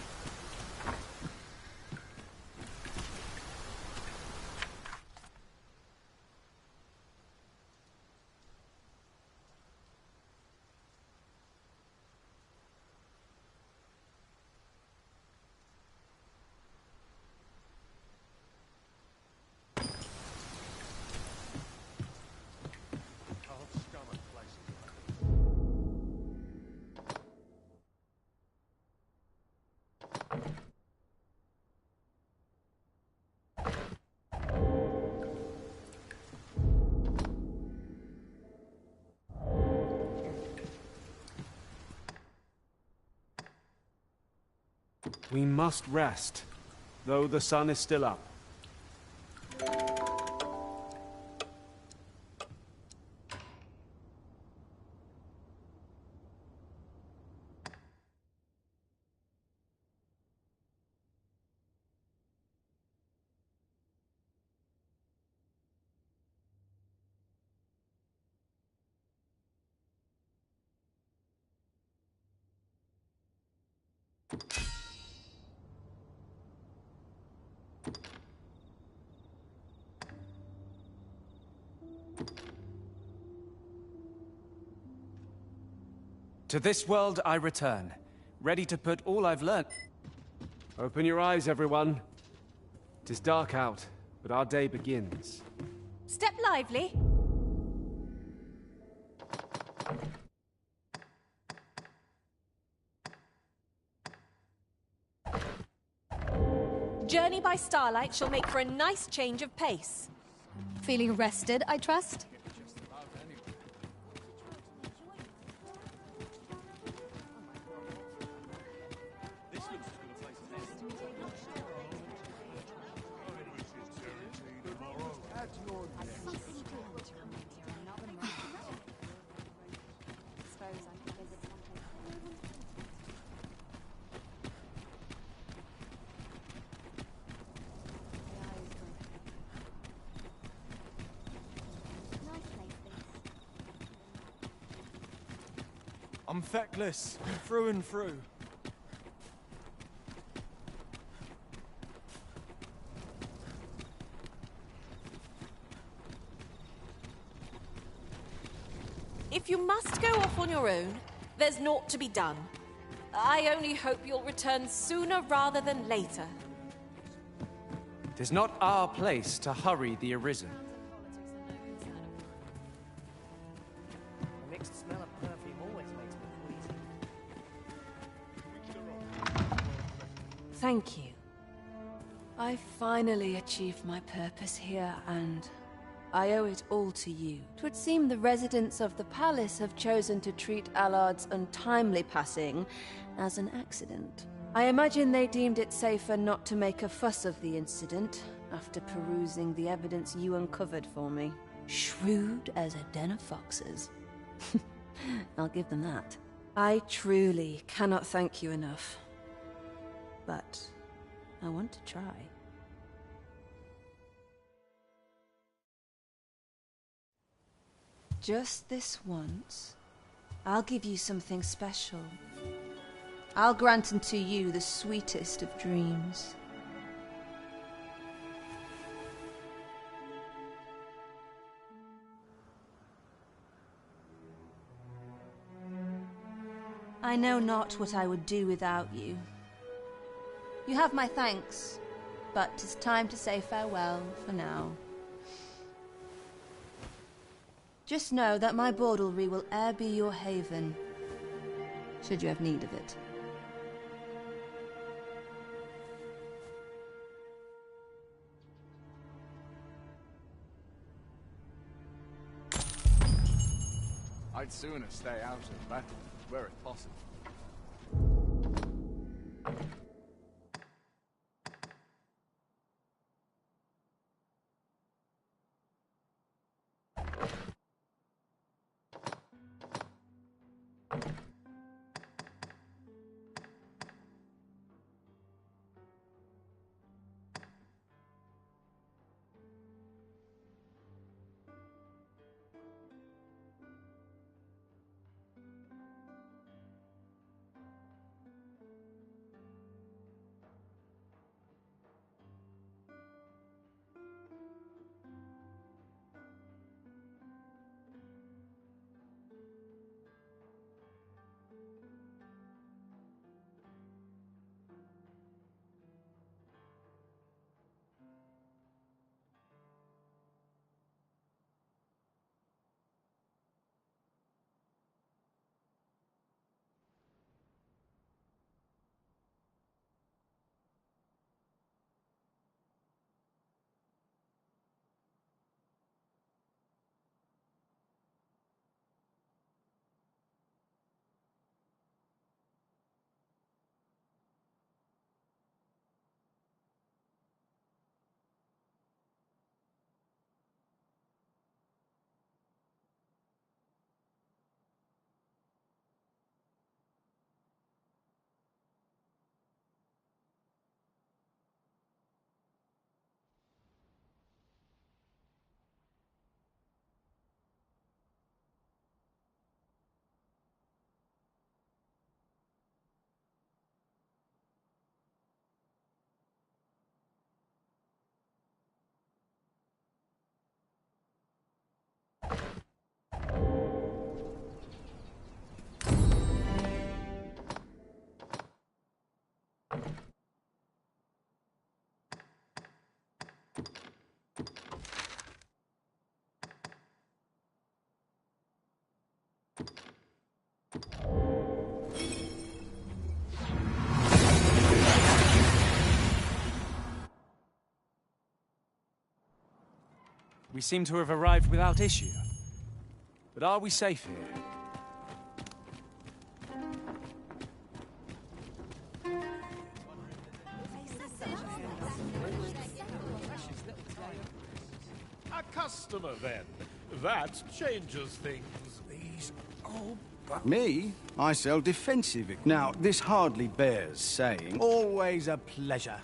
We must rest, though the sun is still up. To this world I return, ready to put all I've learnt. Open your eyes, everyone. 'Tis dark out, but our day begins. Step lively. Journey by starlight shall make for a nice change of pace. Feeling rested, I trust? I'm feckless, through and through. If you must go off on your own, there's naught to be done. I only hope you'll return sooner rather than later. 'Tis not our place to hurry the Arisen. The mixed smell of perfume always makes me queasy. Thank you. I finally achieved my purpose here, and I owe it all to you. 'Twould seem the residents of the palace have chosen to treat Allard's untimely passing as an accident. I imagine they deemed it safer not to make a fuss of the incident after perusing the evidence you uncovered for me. Shrewd as a den of foxes. I'll give them that. I truly cannot thank you enough. But I want to try. Just this once, I'll give you something special. I'll grant unto you the sweetest of dreams. I know not what I would do without you. You have my thanks, but 'tis time to say farewell for now. Just know that my bordlery will e'er be your haven, should you have need of it. I'd sooner stay out of battle, were it possible. We seem to have arrived without issue. But are we safe here? A customer, then. That changes things. These old... Me? I sell defensive. Now, this hardly bears saying. Always a pleasure.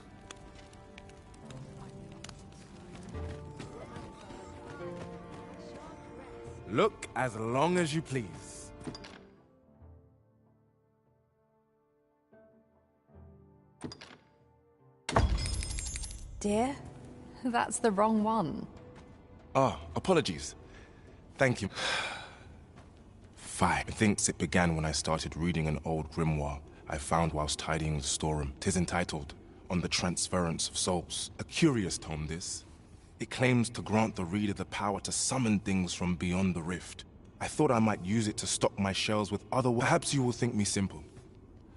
Look as long as you please. Dear, that's the wrong one. Ah, apologies. Thank you. Fine. Methinks it began when I started reading an old grimoire I found whilst tidying the storeroom. 'Tis entitled, On the Transference of Souls. A curious tome, this. It claims to grant the reader the power to summon things from beyond the rift. I thought I might use it to stock my shelves with other... Perhaps you will think me simple.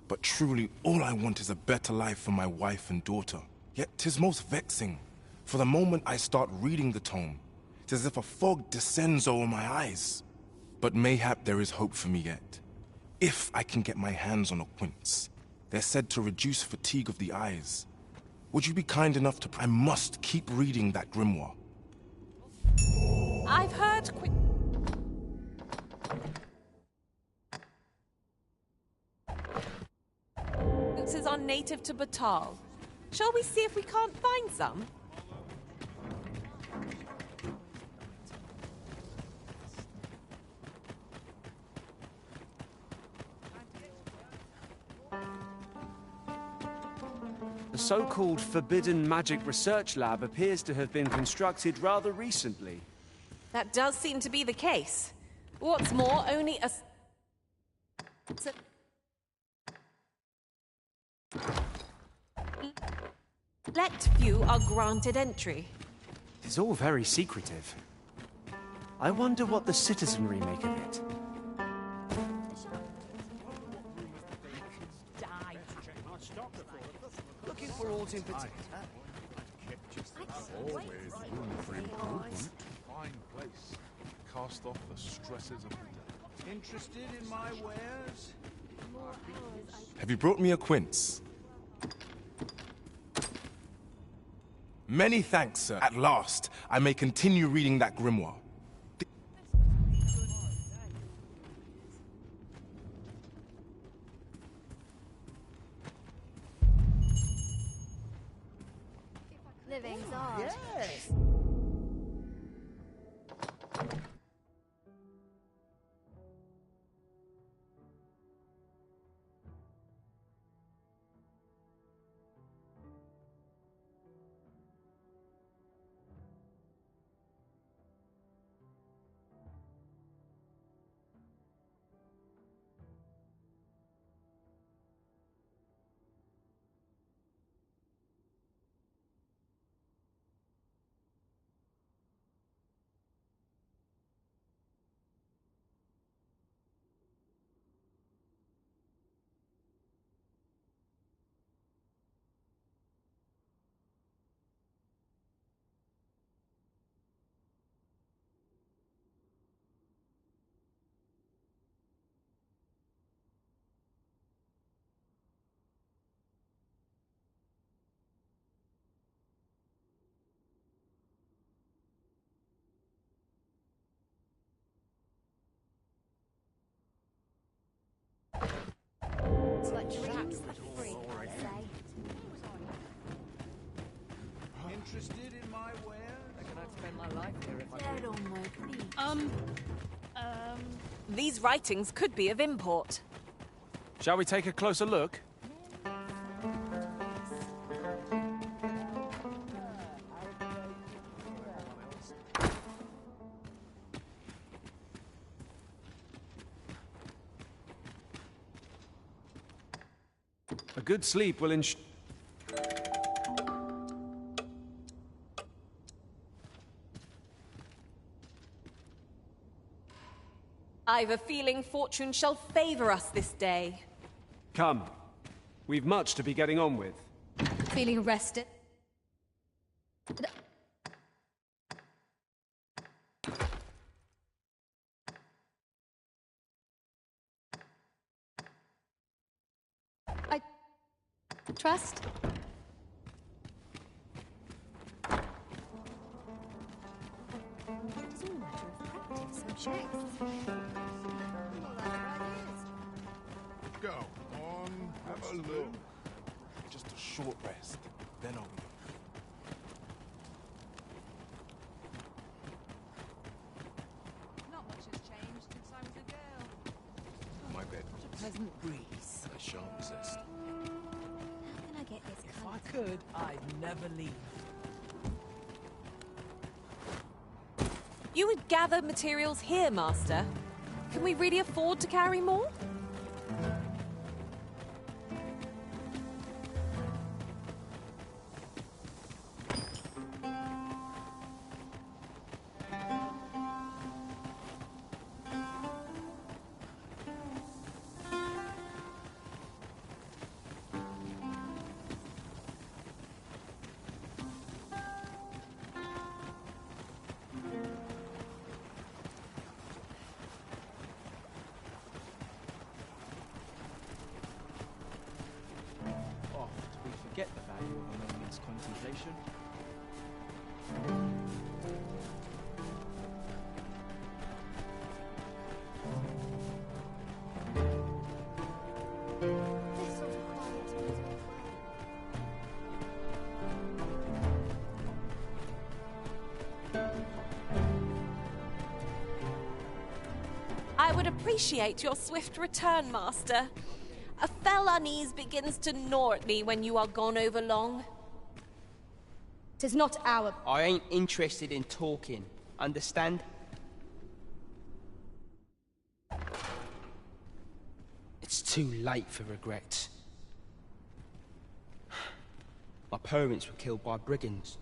But truly, all I want is a better life for my wife and daughter. Yet 'tis most vexing. For the moment I start reading the tome, 'tis as if a fog descends over my eyes. But mayhap there is hope for me yet. If I can get my hands on a quince. They're said to reduce fatigue of the eyes. Would you be kind enough to... I must keep reading that grimoire. I've heard quinces are native to Batal. Shall we see if we can't find some? The so-called Forbidden Magic Research Lab appears to have been constructed rather recently. That does seem to be the case. What's more, only a... select few are granted entry. It is all very secretive. I wonder what the citizenry make of it. Looking for all in particular. Always room for improvement. Fine place. Cast off the stresses of the day. Interested in my wares? Have you brought me a quince? Many thanks, sir. At last, I may continue reading that grimoire. Living's hard. Yes. It's like traps for free, I say. Interested in my wares? Reckon I'd spend my life here if I Dead could. on my feet. These writings could be of import. Shall we take a closer look? A good sleep will ensure... I've a feeling fortune shall favor us this day. Come. We've much to be getting on with. Feeling rested? I trust. It's all a matter of practice, I'm sure. Go on, have a look. Just a short rest, then I'll be... Not much has changed since I was a girl. My bed. What a pleasant breeze. I shan't resist. How can I get this If colour? I could, I'd never leave. You would gather materials here, Master. Can we really afford to carry more? Oft we forget the value of a moment's contemplation. This sort of quiet music as I would appreciate your swift return, Master. A fell unease begins to gnaw at me when you are gone over long. 'Tis not our... I ain't interested in talking. Understand? It's too late for regrets. My parents were killed by brigands,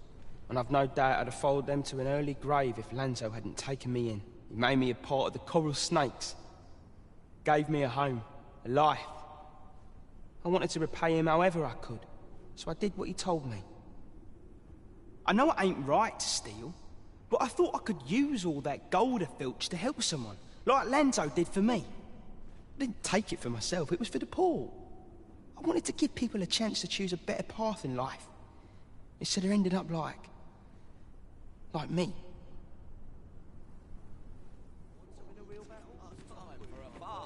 and I've no doubt I'd have followed them to an early grave if Lanzo hadn't taken me in. He made me a part of the coral snakes, gave me a home, a life. I wanted to repay him however I could, so I did what he told me. I know it ain't right to steal, but I thought I could use all that gold I filched to help someone, like Lanzo did for me. I didn't take it for myself, it was for the poor. I wanted to give people a chance to choose a better path in life, instead of ending up like me.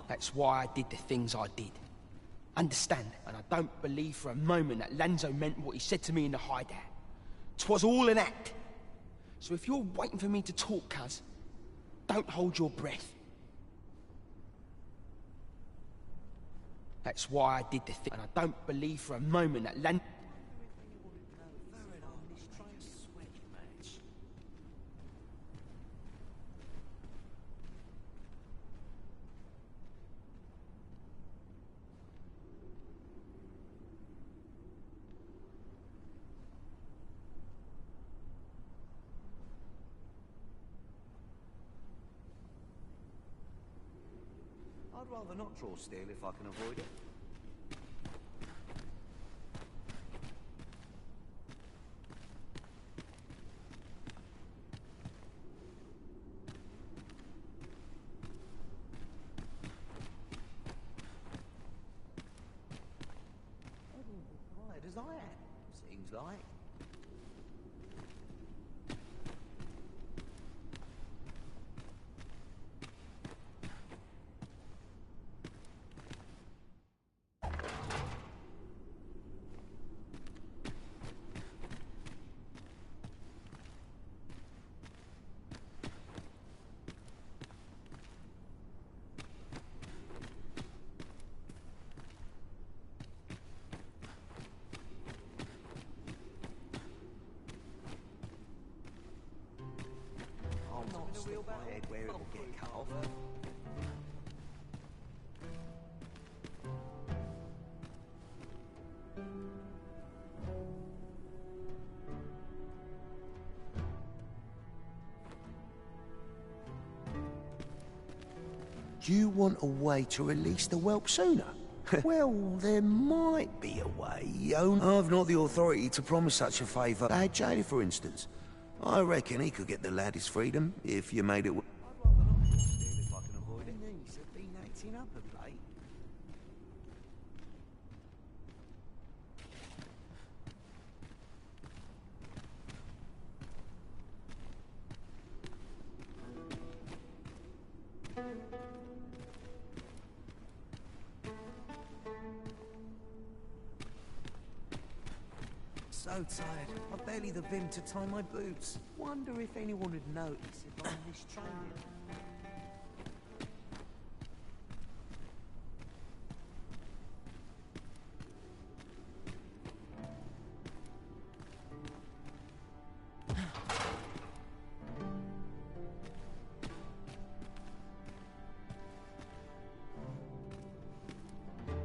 That's why I did the things I did. Understand, and I don't believe for a moment that Lanzo meant what he said to me in the hideout. 'Twas all an act. So if you're waiting for me to talk, cuz, don't hold your breath. That's why I did the thing, and I don't believe for a moment that Lanzo... I'd rather not draw steel if I can avoid it. Tired as I am, seems like. My head where it will get cut off. Do you want a way to release the whelp sooner? Well, there might be a way. I've not the authority to promise such a favour. Lad Jada, for instance. I reckon he could get the lad his freedom if you made it. I'd rather not draw steel if I can avoid it. My knees have been acting up of late. So tired. I've barely the vim to tie my boots. Wonder if anyone would notice if I'm mistraining.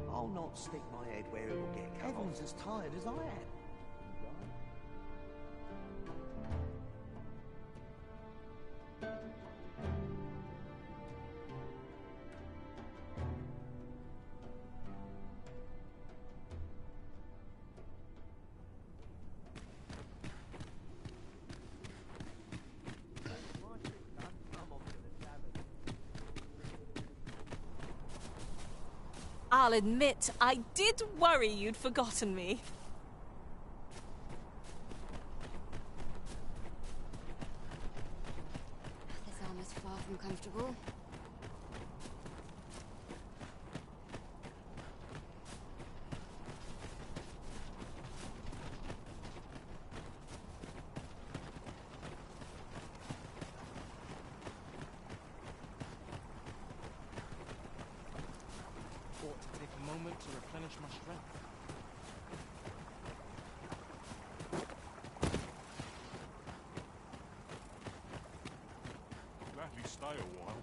I'll not stick my head where it will get cut. Everyone's as tired as I am. I'll admit, I did worry you'd forgotten me. This armor's far from comfortable. To take a moment to replenish my strength. Gladly stay a while.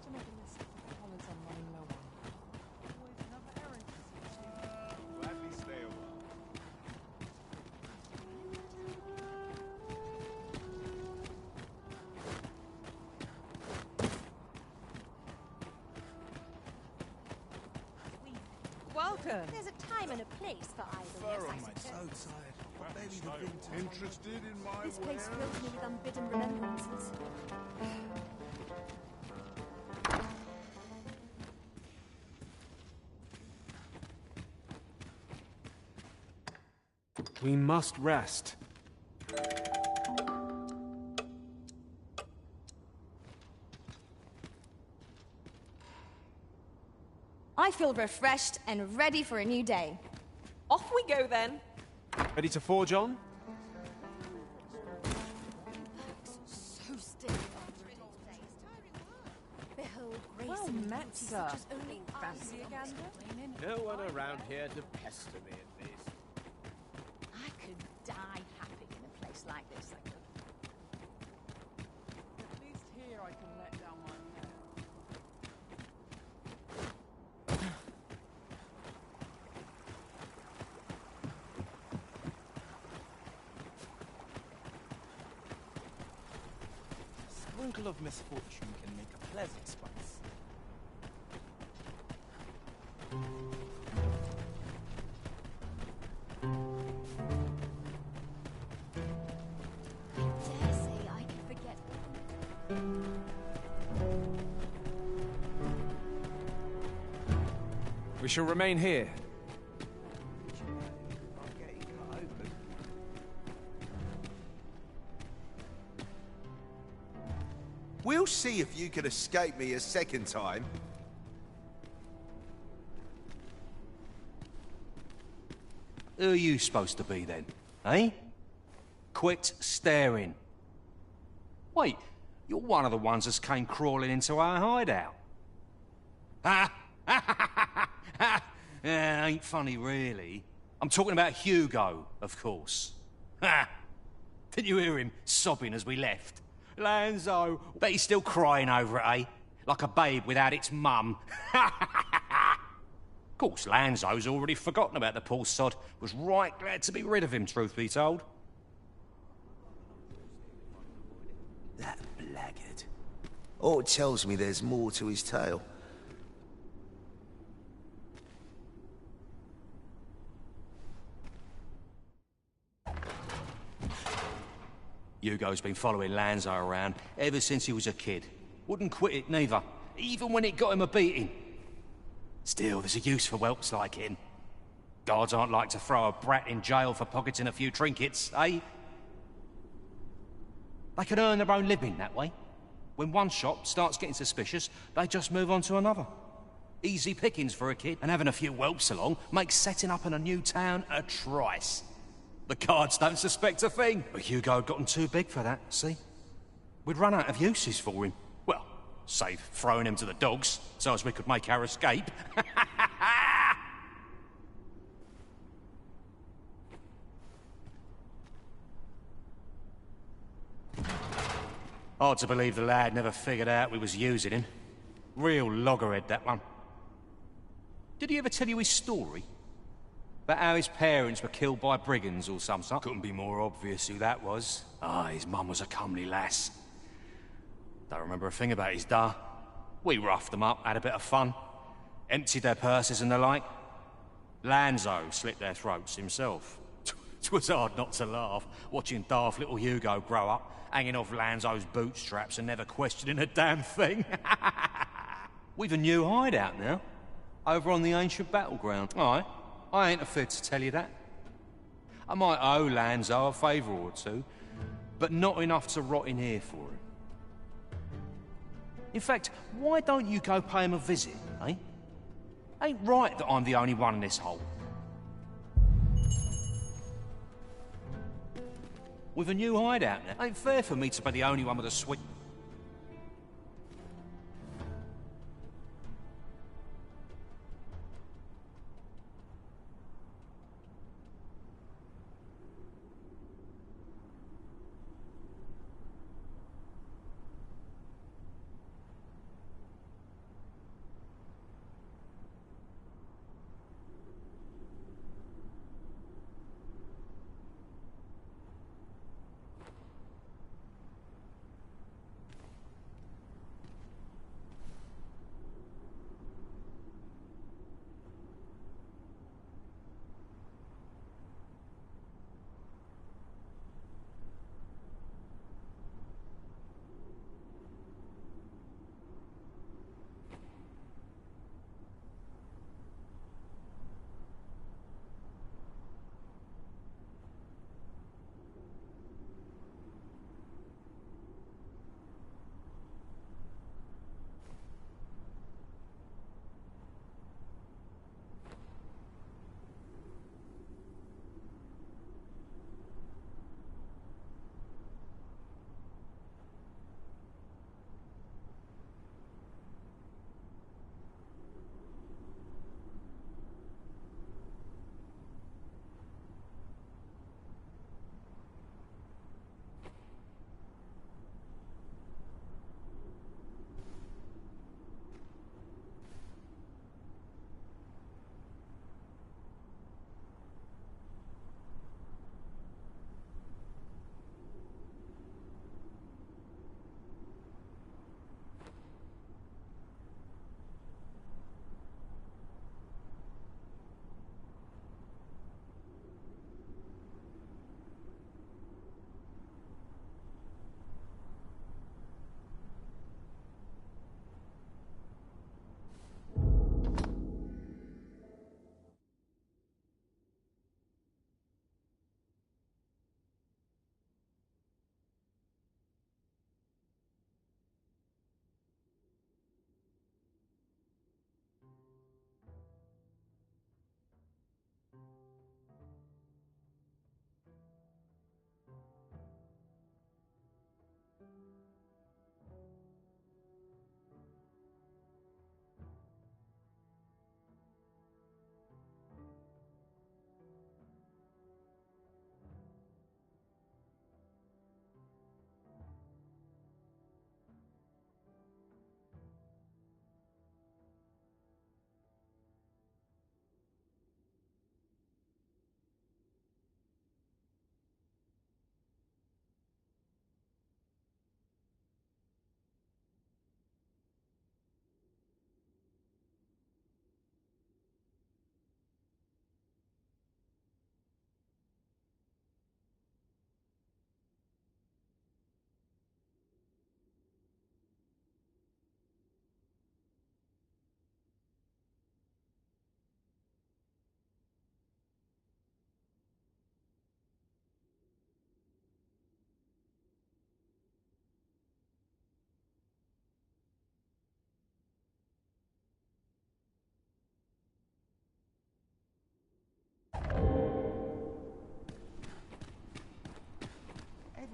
Comments on running low on. Always another errand to see to. Gladly stay a while. turn. There's a time and a place for idleness, I suppose. Interested in my This place fills me with unbidden remembrances. We must rest. I feel refreshed and ready for a new day. Off we go then. Ready to forge on? So still after a dull day's tiring work. Behold, grace Well and met, beauty sir. such as only Fancy a gander? No one around here to pester me, at least. I could die happy in a place like this, I could. At least here I can let down my hair. A sprinkle of misfortune can make a pleasant spice. dare say I can forget. We shall remain here. We'll see if you can escape me a second time. Who are you supposed to be then, eh? Quit staring. Wait, you're one of the ones that came crawling into our hideout. Ha! Yeah, ain't funny really. I'm talking about Hugo, of course. Ha! Didn't you hear him sobbing as we left? Lanzo, bet he's still crying over it, eh? Like a babe without its mum. Of course, Lanzo's already forgotten about the poor sod. Was right glad to be rid of him, truth be told. That blackguard. Oh, it tells me there's more to his tale. Hugo's been following Lanzo around ever since he was a kid. Wouldn't quit it neither, even when it got him a beating. Still, there's a use for whelps like him. Guards aren't like to throw a brat in jail for pocketing a few trinkets, eh? They can earn their own living that way. When one shop starts getting suspicious, they just move on to another. Easy pickings for a kid, and having a few whelps along makes setting up in a new town a trice. The guards don't suspect a thing. But Hugo had gotten too big for that, see? We'd run out of uses for him. Well, save throwing him to the dogs, so as we could make our escape. Hard to believe the lad never figured out we was using him. Real loggerhead, that one. Did he ever tell you his story? About how his parents were killed by brigands or some sort? Couldn't be more obvious who that was. Ah, his mum was a comely lass. Don't remember a thing about his da. We roughed them up, had a bit of fun. Emptied their purses and the like. Lanzo slit their throats himself. 'Twas hard not to laugh, watching daft little Hugo grow up, hanging off Lanzo's bootstraps and never questioning a damn thing. We've a new hideout now, over on the ancient battleground. Aye, I ain't afraid to tell you that. I might owe Lanzo a favour or two, but not enough to rot in here for him. In fact, why don't you go pay him a visit, eh? Ain't right that I'm the only one in this hole. With a new hideout now, ain't fair for me to be the only one with a sweet...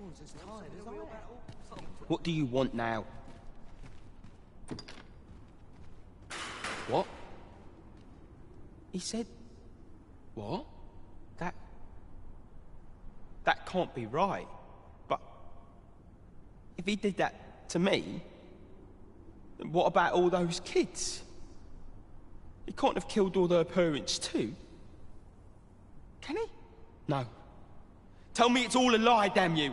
Everyone's as tired as I am. What do you want now? What? He said... What? That can't be right. But... if he did that to me... then what about all those kids? He can't have killed all their parents too. Can he? No. Tell me it's all a lie, damn you!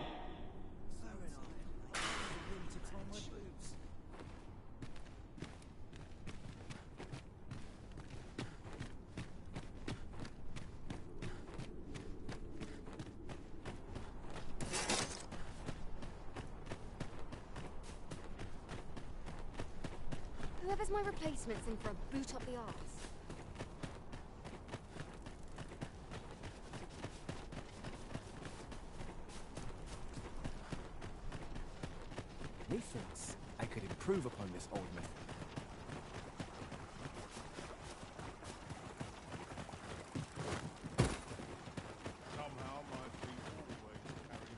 Whoever's my replacement's in for a boot up the arse. Methinks I could improve upon this old method. Somehow my feet always carry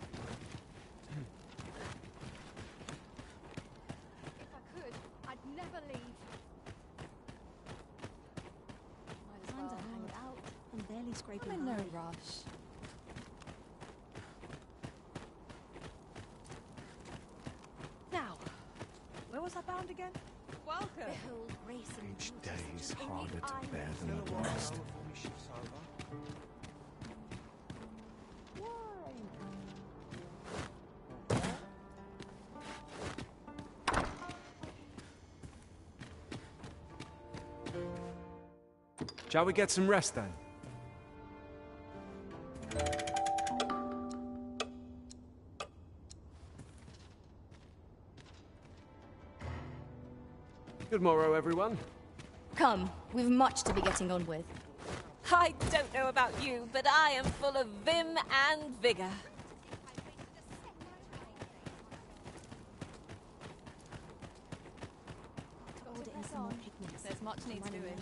me. If I could, I'd never leave. Time to hang it out. I'm barely scraping I'm in no by. rush. Now, where was I bound again? Welcome. Behold, racing. Each day's harder to bear than the last. Shall we get some rest then? Good morrow, everyone. Come, we've much to be getting on with. I don't know about you, but I am full of vim and vigor. Order in some more picnics. There's much needs doing.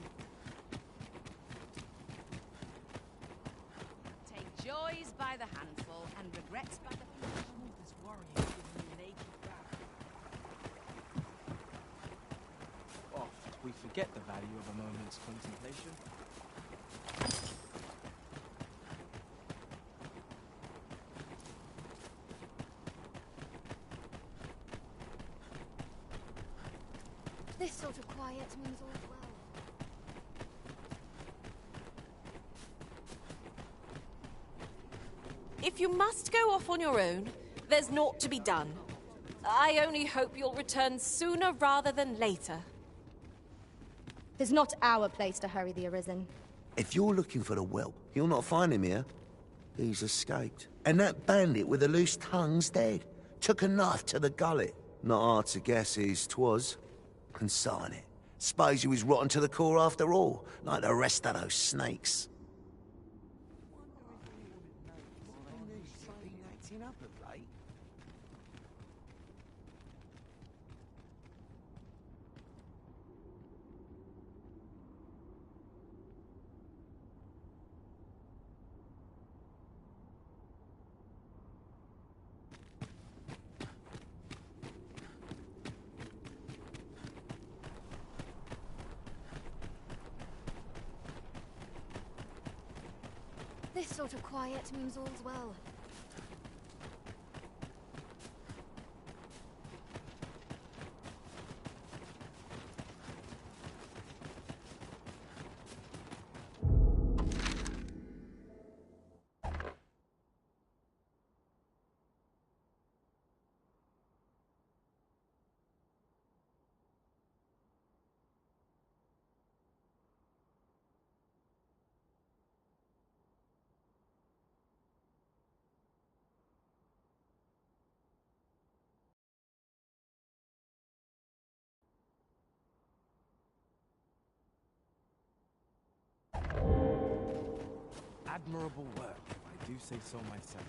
Take joys by the handful and regrets by the This worrying giving me an aching back. Oft we forget the value of a moment's contemplation. This sort of quiet means all's well. If you must go off on your own, there's naught to be done. I only hope you'll return sooner rather than later. It's not our place to hurry the Arisen. If you're looking for the whelp, you'll not find him here. He's escaped. And that bandit with the loose tongue's dead. Took a knife to the gullet. Not hard to guess whose 'twas. And sign it. Suppose he was rotten to the core after all, like the rest of those snakes. Been acting up of late. This sort of quiet means all's well. Admirable work, if I do say so myself.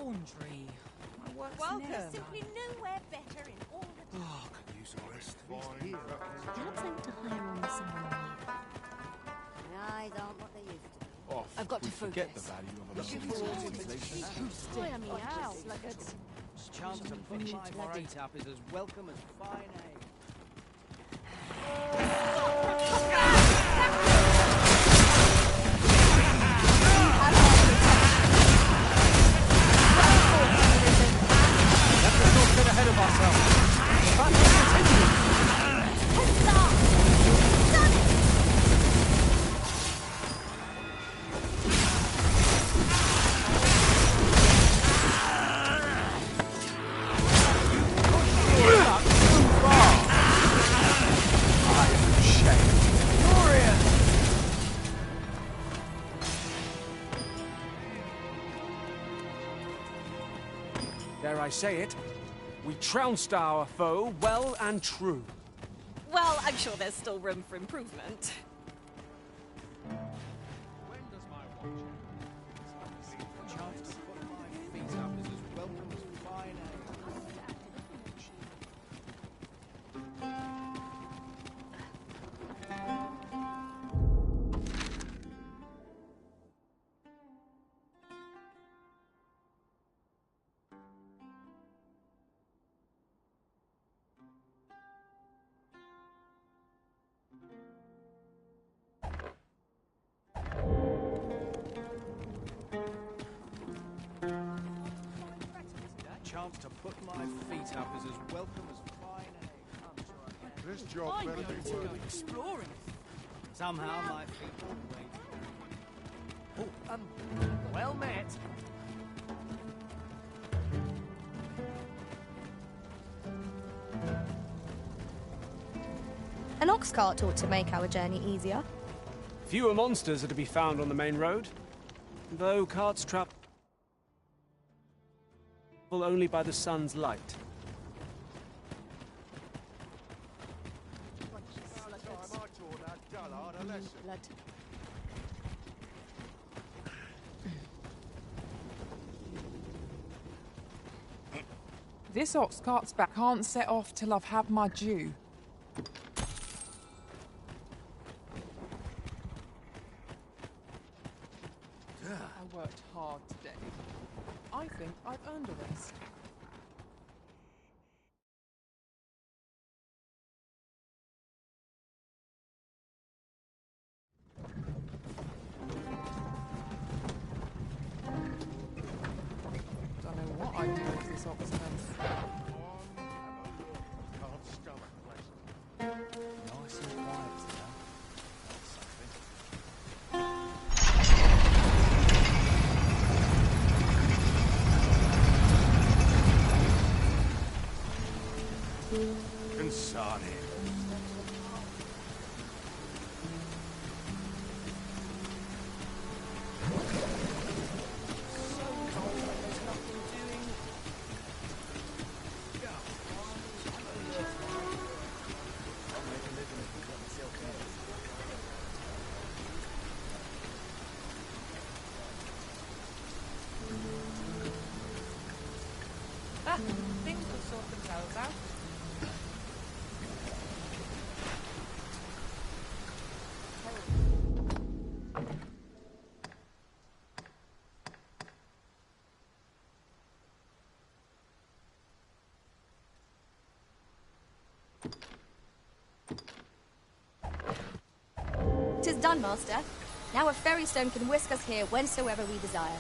laundry. My work's Welcome. never Simply done. nowhere better in all the time. Oh, could use a rest. Perhaps I need to hire on someone new. My eyes aren't what they used to be. Off. I've got to We forget the focus. value of a Looking moment's forward to contemplation. Tire me out, sluggards. Chance to put my feet up is as welcome as fine ale. Let's not get ahead of ourselves. The battle will continue. Dare I say it, we trounced our foe well and true. Well, I'm sure there's still room for improvement. Chance to put my feet up is as welcome as fine ale. Chance to put my feet up is as welcome as fine ale. This job better be worth it. Exploring. Somehow my feet will wait. Well met. An ox cart ought to make our journey easier. Fewer monsters are to be found on the main road, though carts travel only by the sun's light. Blood. This ox cart's back can't set off till I've had my due. I worked hard today. I think I've earned a rest. Don't know what I'd do if this ox turns. Can't stomach places. Nice and quiet today. That's something. Kitsune. Things will sort themselves out. "'Tis done, master. Now a ferry stone can whisk us here whensoever we desire."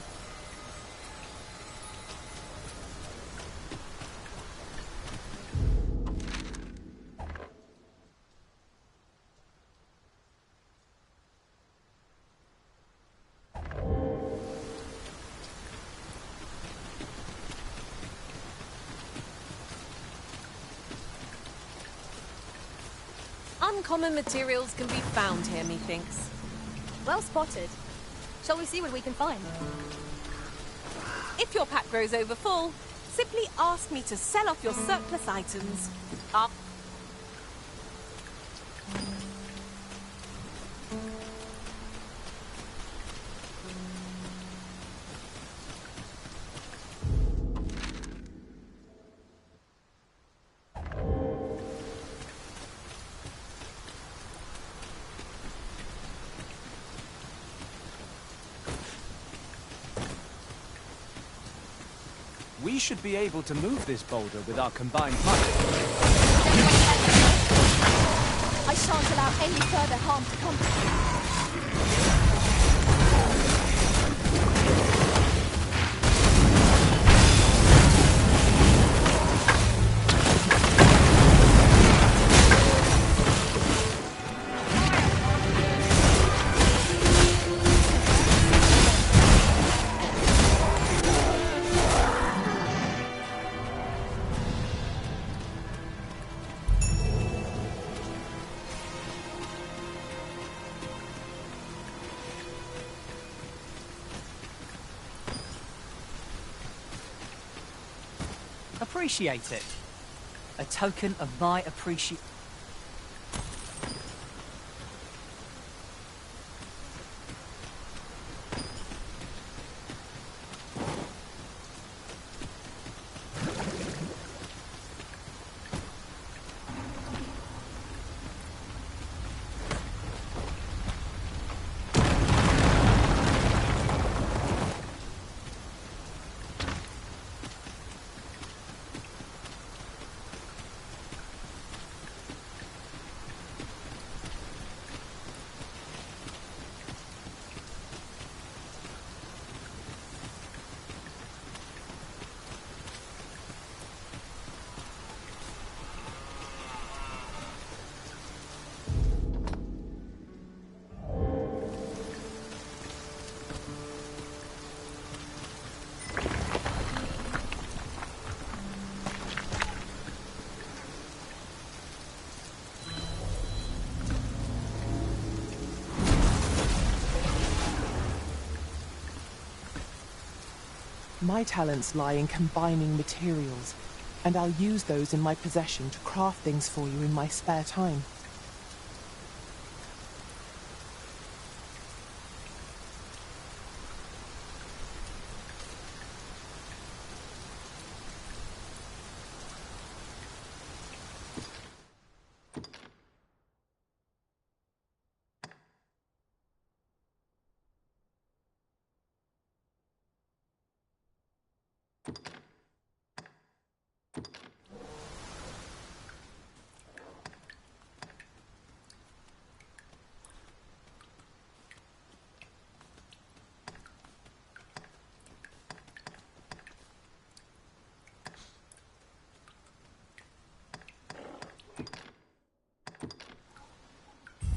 Uncommon materials can be found here, methinks. Well spotted. Shall we see what we can find? If your pack grows over full, simply ask me to sell off your surplus items. We should be able to move this boulder with our combined might. I shan't allow any further harm to come to you. Appreciate it. A token of my appreciation. My talents lie in combining materials, and I'll use those in my possession to craft things for you in my spare time.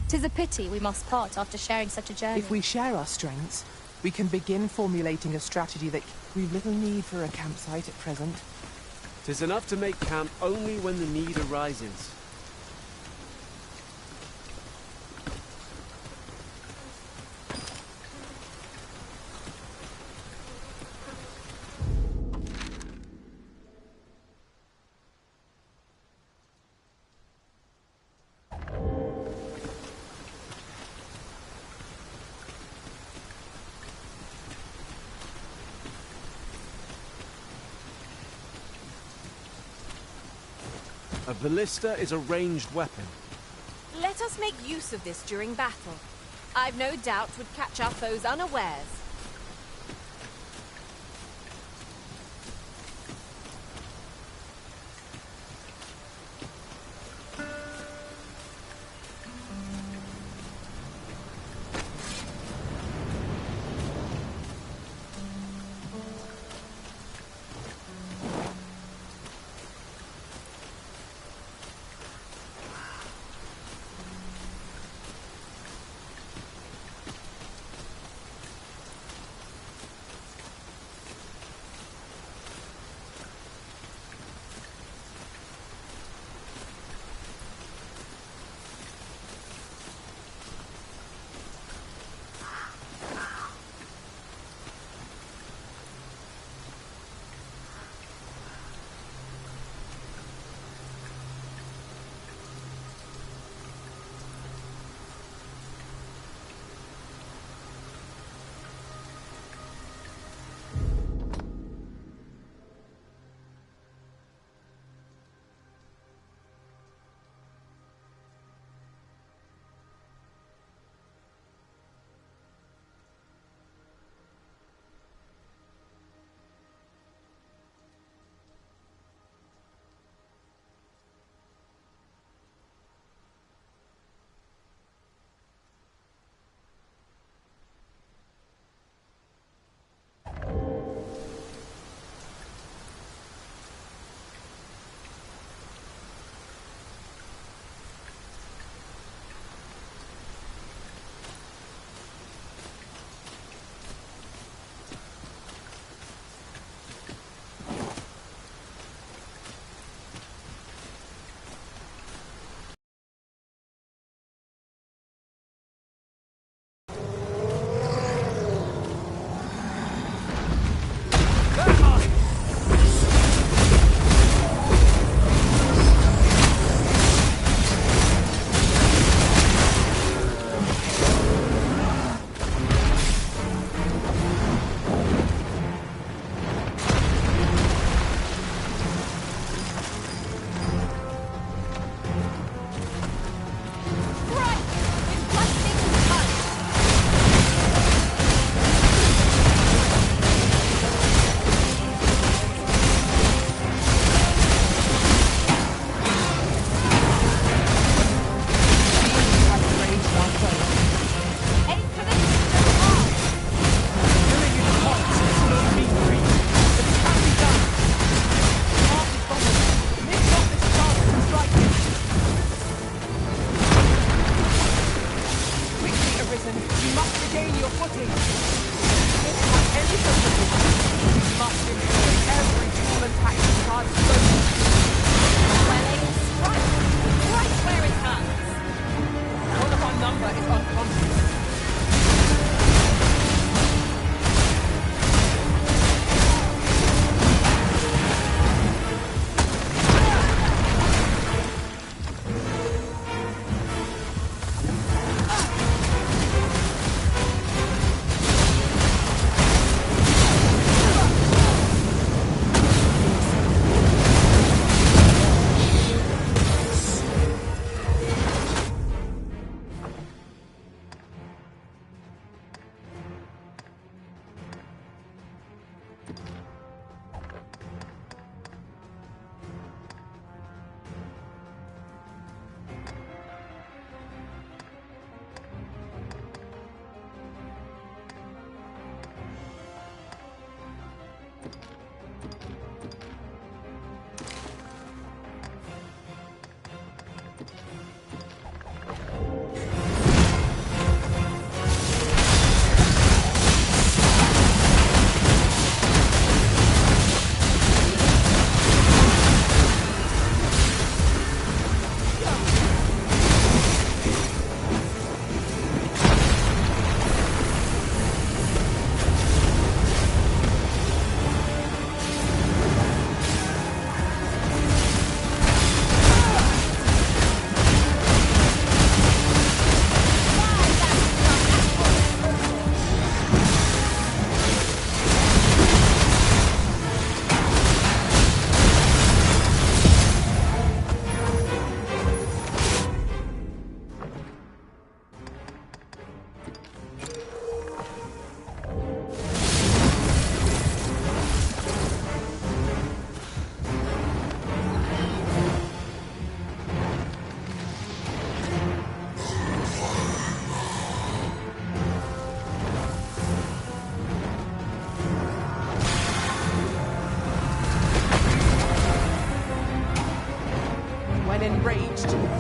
Tis a pity we must part after sharing such a journey. If we share our strengths, we can begin formulating a strategy that we've little need for a campsite at present. 'Tis enough to make camp only when the need arises. A ballista is a ranged weapon. Let us make use of this during battle. I've no doubt would catch our foes unawares.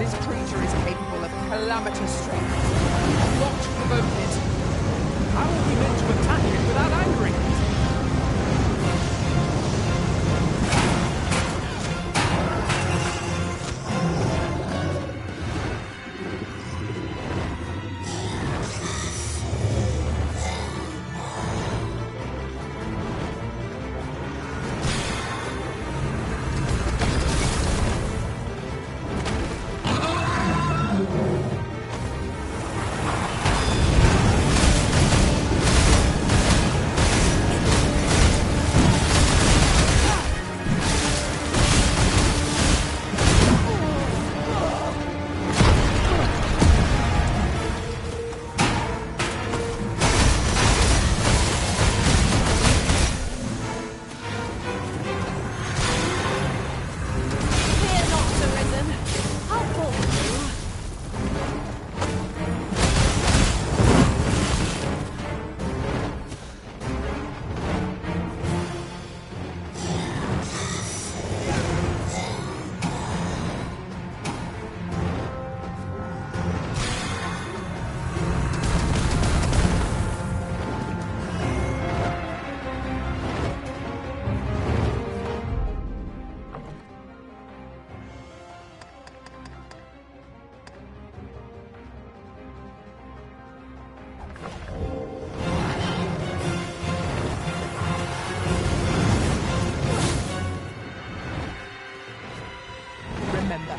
This creature is capable of calamitous strength. Not provoke it. How are we meant to attack it without angering it? Remember,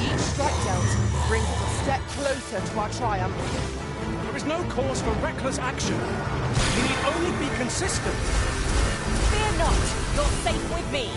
each strike dealt brings us a step closer to our triumph. There is no cause for reckless action. We need only be consistent. Fear not, you're safe with me.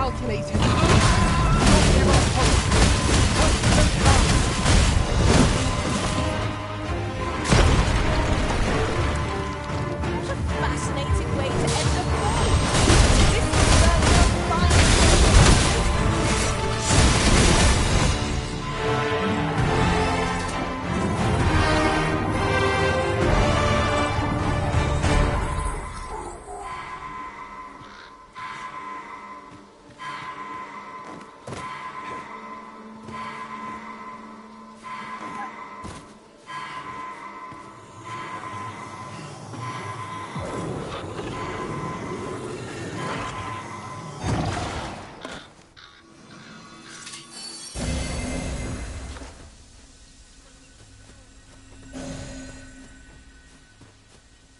calculated. Not give up hope. What a fascinating way to end a ball. This is a fine.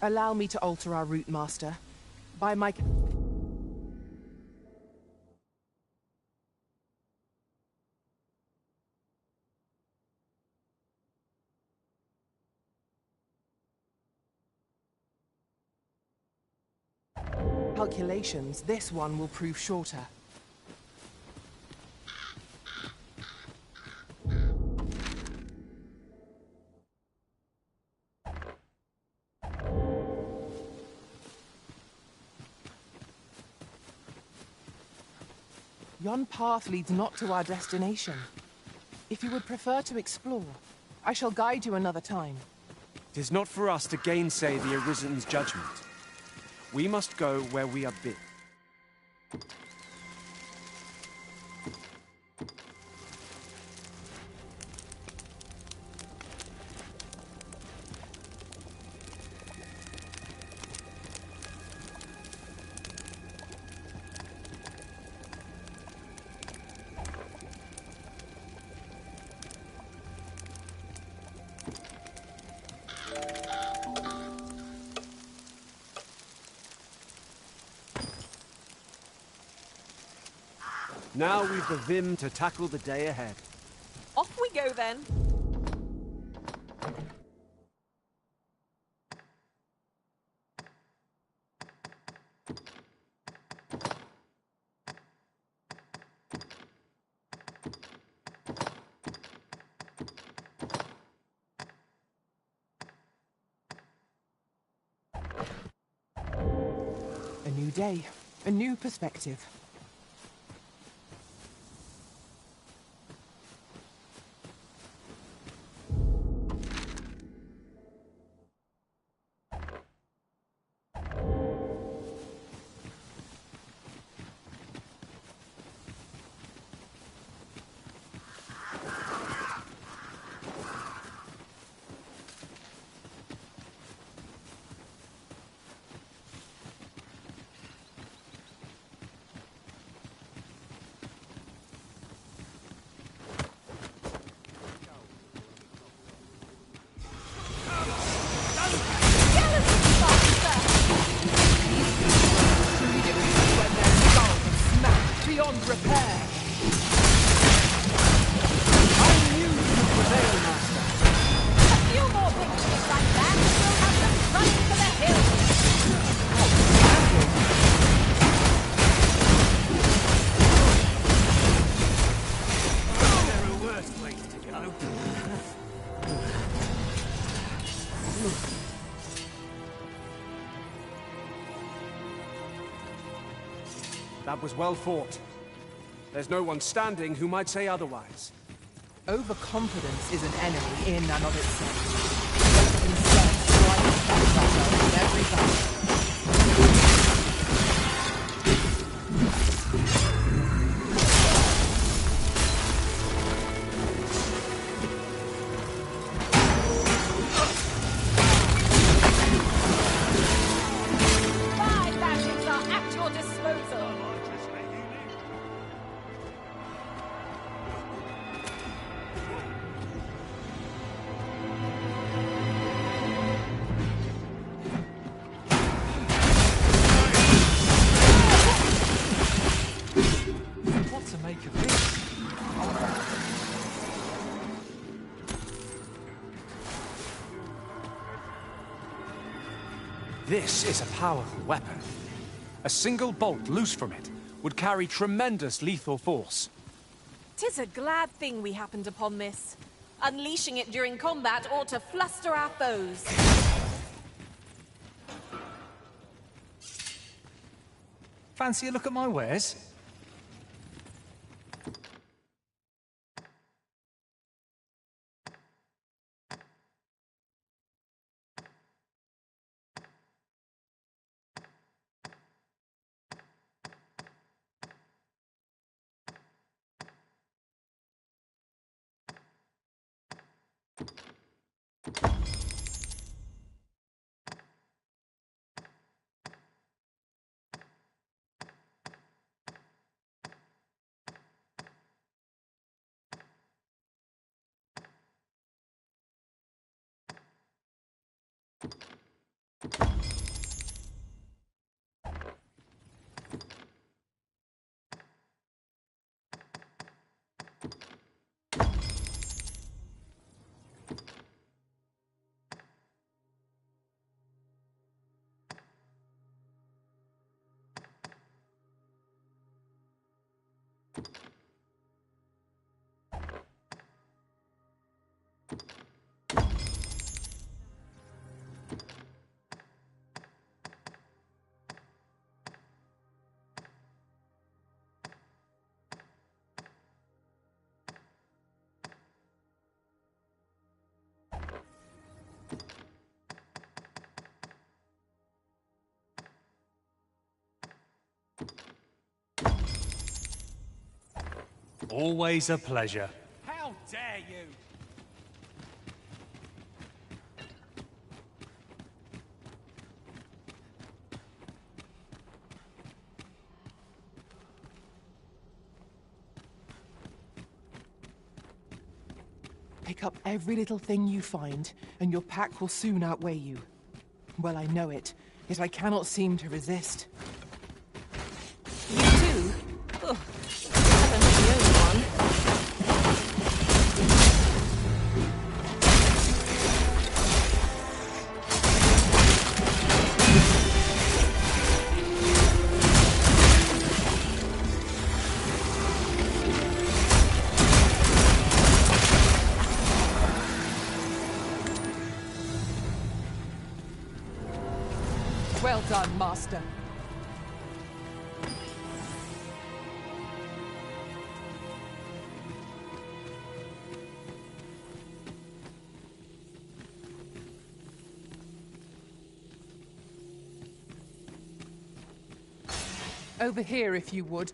Allow me to alter our route, Master. By my... calculations, this one will prove shorter. Yon path leads not to our destination. If you would prefer to explore, I shall guide you another time. 'Tis not for us to gainsay the Arisen's judgment. We must go where we are bid. Now we've the vim to tackle the day ahead. Off we go then. A new day, a new perspective. Beyond repair. I knew you would prevail, Master. A few more victories like that, and we'll have them running for the hills. Is there a worse place to go? That was well fought. There's no one standing who might say otherwise. Overconfidence is an enemy in and of itself. Instead, try to back ourselves in every battle. Five batteries are at your disposal. What to make of this? This is a powerful weapon. A single bolt loose from it would carry tremendous lethal force. 'Tis a glad thing we happened upon this. Unleashing it during combat ought to fluster our foes. Fancy a look at my wares? Always a pleasure. How dare you! Pick up every little thing you find, and your pack will soon outweigh you. Well, I know it, yet I cannot seem to resist. You too? Ugh. I'm not the only one. Well done, Master. Over here, if you would.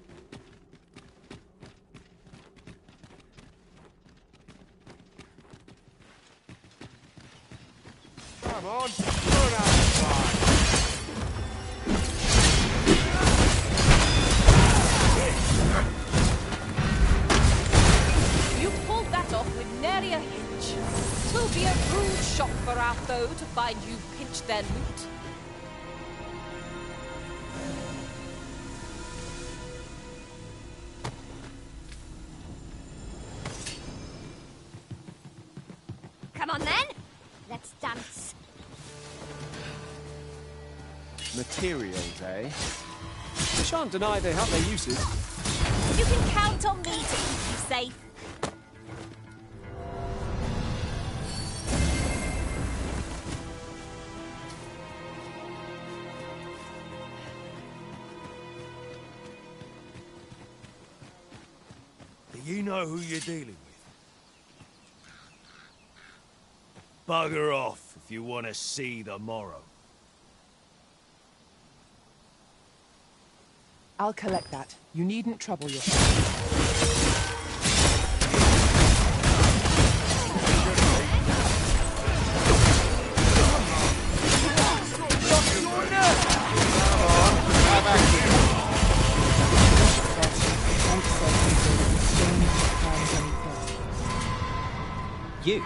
Come on, put outside! You pulled that off with nary a hitch. 'Twill be a rude shock for our foe to find you've pinched their loot. Come on then, let's dance. Materials, eh? You shan't deny they have their uses. You can count on me to keep you safe. Do you know who you're dealing with? Bugger off if you want to see the morrow. I'll collect that. You needn't trouble yourself. You?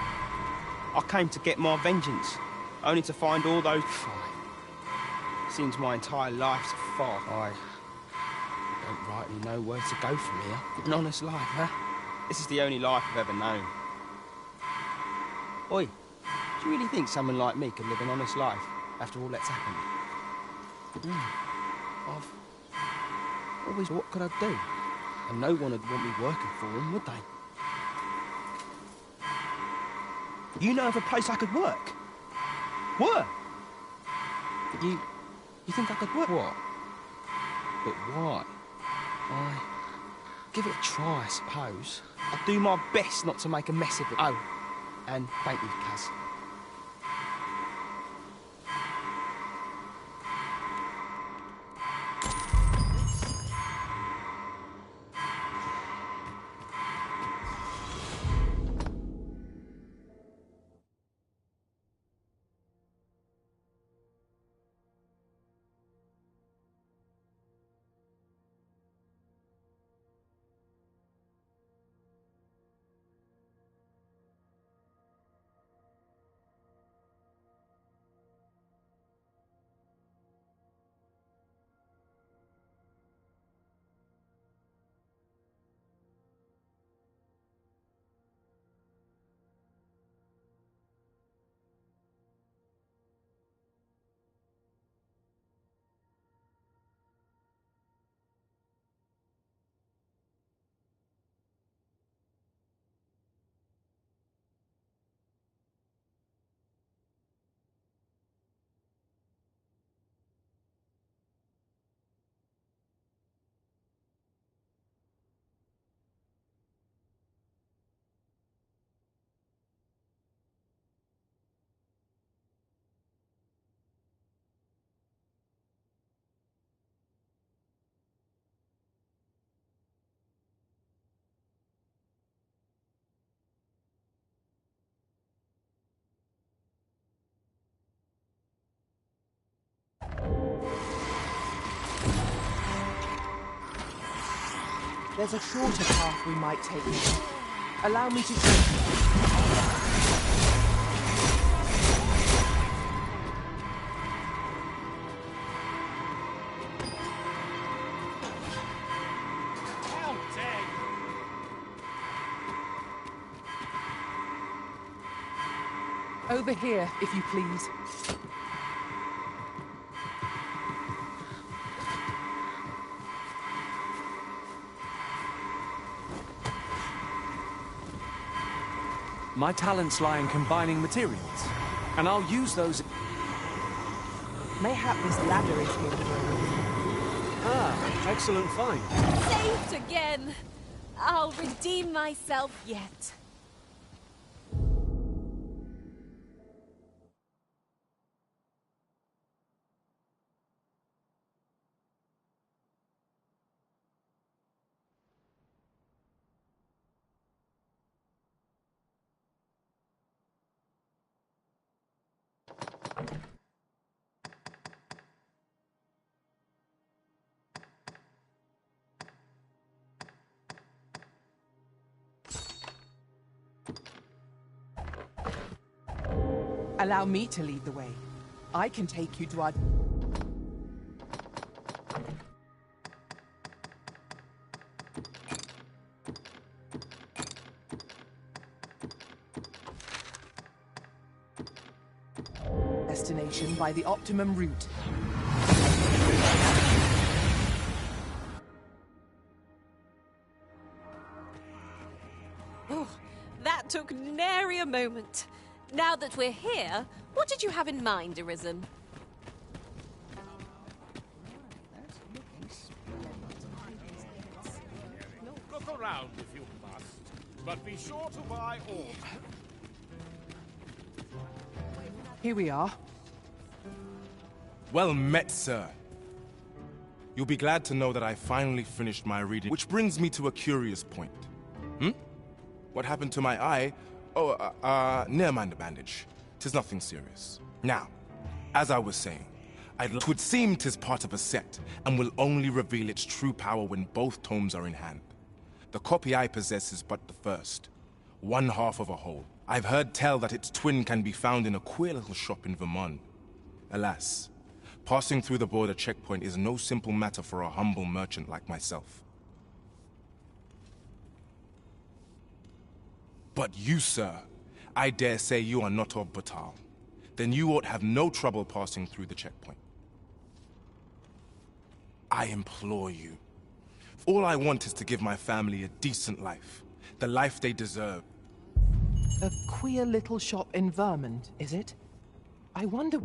I came to get my vengeance, only to find all those... Seems my entire life's a fog. I don't rightly know where to go from here. An honest life, huh? This is the only life I've ever known. Oi, do you really think someone like me could live an honest life after all that's happened? Always, what could I do? And no one would want me working for them, would they? You know of a place I could work? Work? You think I could work? What? But why? Give it a try, I suppose. I'll do my best not to make a mess of it. Oh, and thank you, Kaz. There's a shorter path we might take now. Allow me to show you. Over here, if you please. My talents lie in combining materials, and I'll use those... Mayhap this ladder is here for you. Ah, excellent find. Saved again! I'll redeem myself yet. Allow me to lead the way. I can take you to our... destination by the optimum route. Oh, that took nary a moment. Now that we're here, what did you have in mind, Arisen? Look around if you must, but be sure to buy all. Here we are. Well met, sir. You'll be glad to know that I finally finished my reading, which brings me to a curious point. What happened to my eye? Oh, never mind the bandage. 'Tis nothing serious. Now, as I was saying, it would seem 'tis part of a set, and will only reveal its true power when both tomes are in hand. The copy I possess is but the first, one half of a whole. I've heard tell that its twin can be found in a queer little shop in Vermont. Alas, passing through the border checkpoint is no simple matter for a humble merchant like myself. But you, sir, I dare say you are not of Batal. Then you ought have no trouble passing through the checkpoint. I implore you, All I want is to give my family a decent life. The life they deserve. A queer little shop in Vermont, is it? I wonder...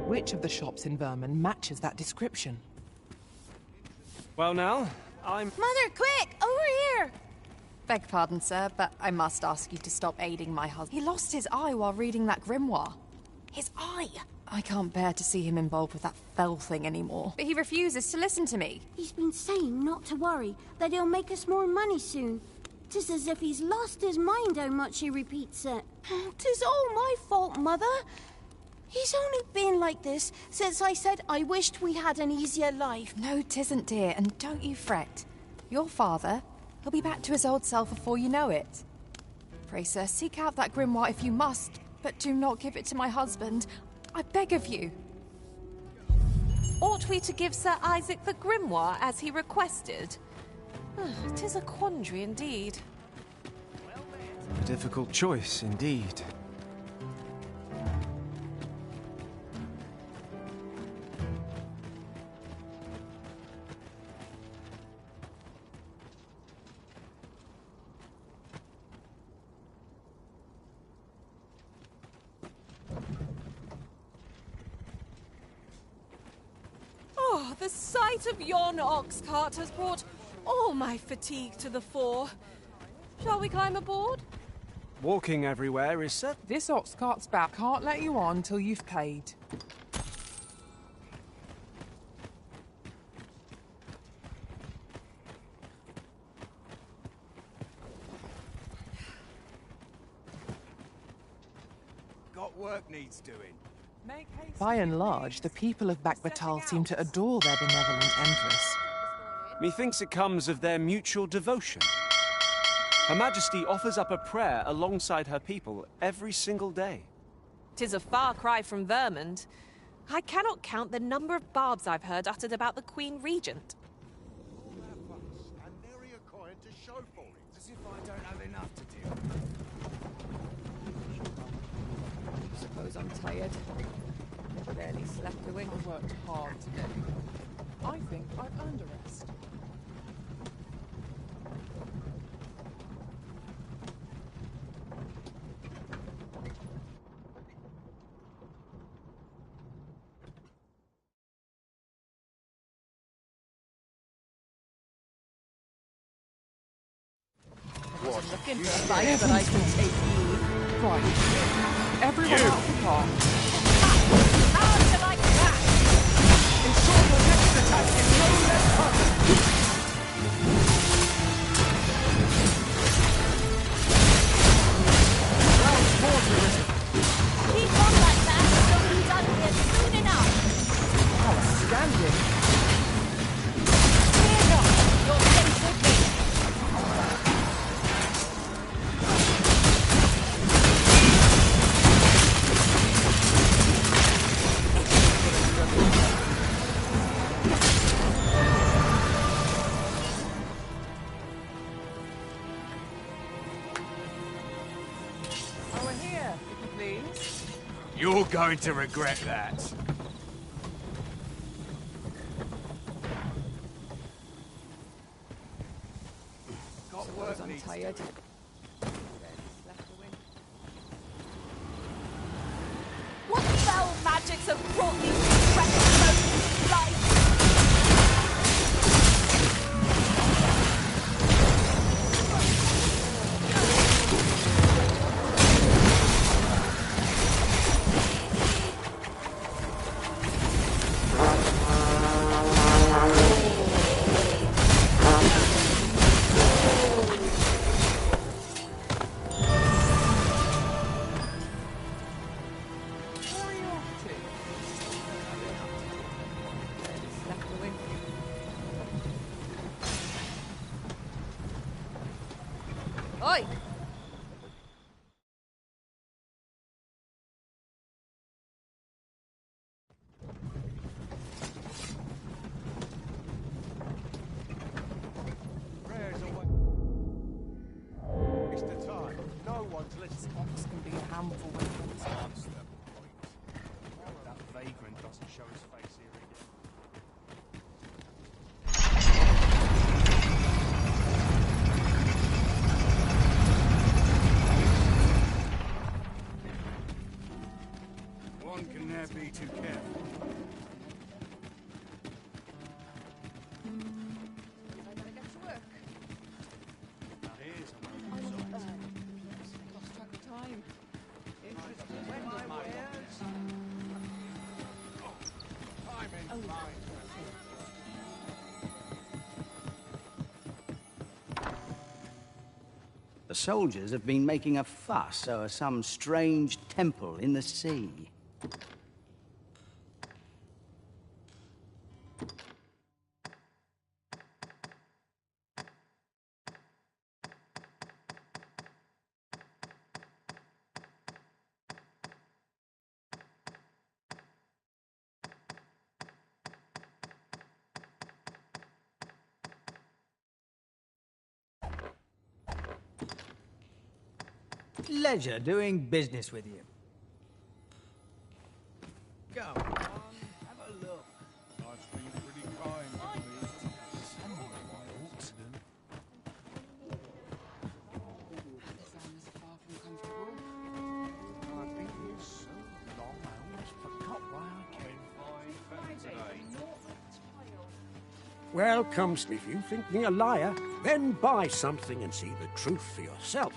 Which of the shops in Vermont matches that description? Well now, I'm... Mother, quick! Over here! Beg pardon, sir, but I must ask you to stop aiding my husband. He lost his eye while reading that grimoire. His eye! I can't bear to see him involved with that fell thing anymore. But he refuses to listen to me. He's been saying not to worry, that he'll make us more money soon. 'Tis as if he's lost his mind how much he repeats it. 'Tis all my fault, Mother. He's only been like this since I said I wished we had an easier life. No, 'tisn't, dear, and don't you fret. Your father, he'll be back to his old self before you know it. Pray, sir, seek out that grimoire if you must, but do not give it to my husband. I beg of you. Ought we to give Sir Isaac the grimoire as he requested? 'Tis a quandary indeed. A difficult choice, indeed. Oh, the sight of yon ox cart has brought all my fatigue to the fore. Shall we climb aboard? Walking everywhere is set. This ox cart's back. Can't let you on till you've paid. Got work needs doing. By and large, the people of Bakbatal seem to adore their benevolent empress. Methinks it comes of their mutual devotion. Her Majesty offers up a prayer alongside her people every single day. 'Tis a far cry from Vermund. I cannot count the number of barbs I've heard uttered about the Queen Regent. And nary a coin to show for it. As if I don't have enough to do. Suppose I'm tired. Barely slept a wink. I worked hard today. I think I've earned a rest. Wasn't looking for a fight, but I can take you. Right. Everyone out of the car. How do you like that? Ensure your next attack is no less perfect. Keep on like that, and you'll be done here soon enough. Outstanding. Fear not, your fate will be. Over here, if you please. You're going to regret that. Got work I'm needs tired. doing. What fell magics have brought these precious moments to life? Where are you off to? Slept a wink. Oi! Prayers away. It's the time. No one's listening. Ox can be a handful when it comes to That's the point. That vagrant doesn't show his face here again. One can never be too careful. I gotta get to work. Now here's a welcome sight. Lost track of time. The soldiers have been making a fuss over some strange temple in the sea. Pleasure doing business with you. Go on, have a look. Life's been pretty kind to me. Somewhat by accident. I've been here so long, I almost forgot why I came. Welcome. If you think me a liar, then buy something and see the truth for yourself.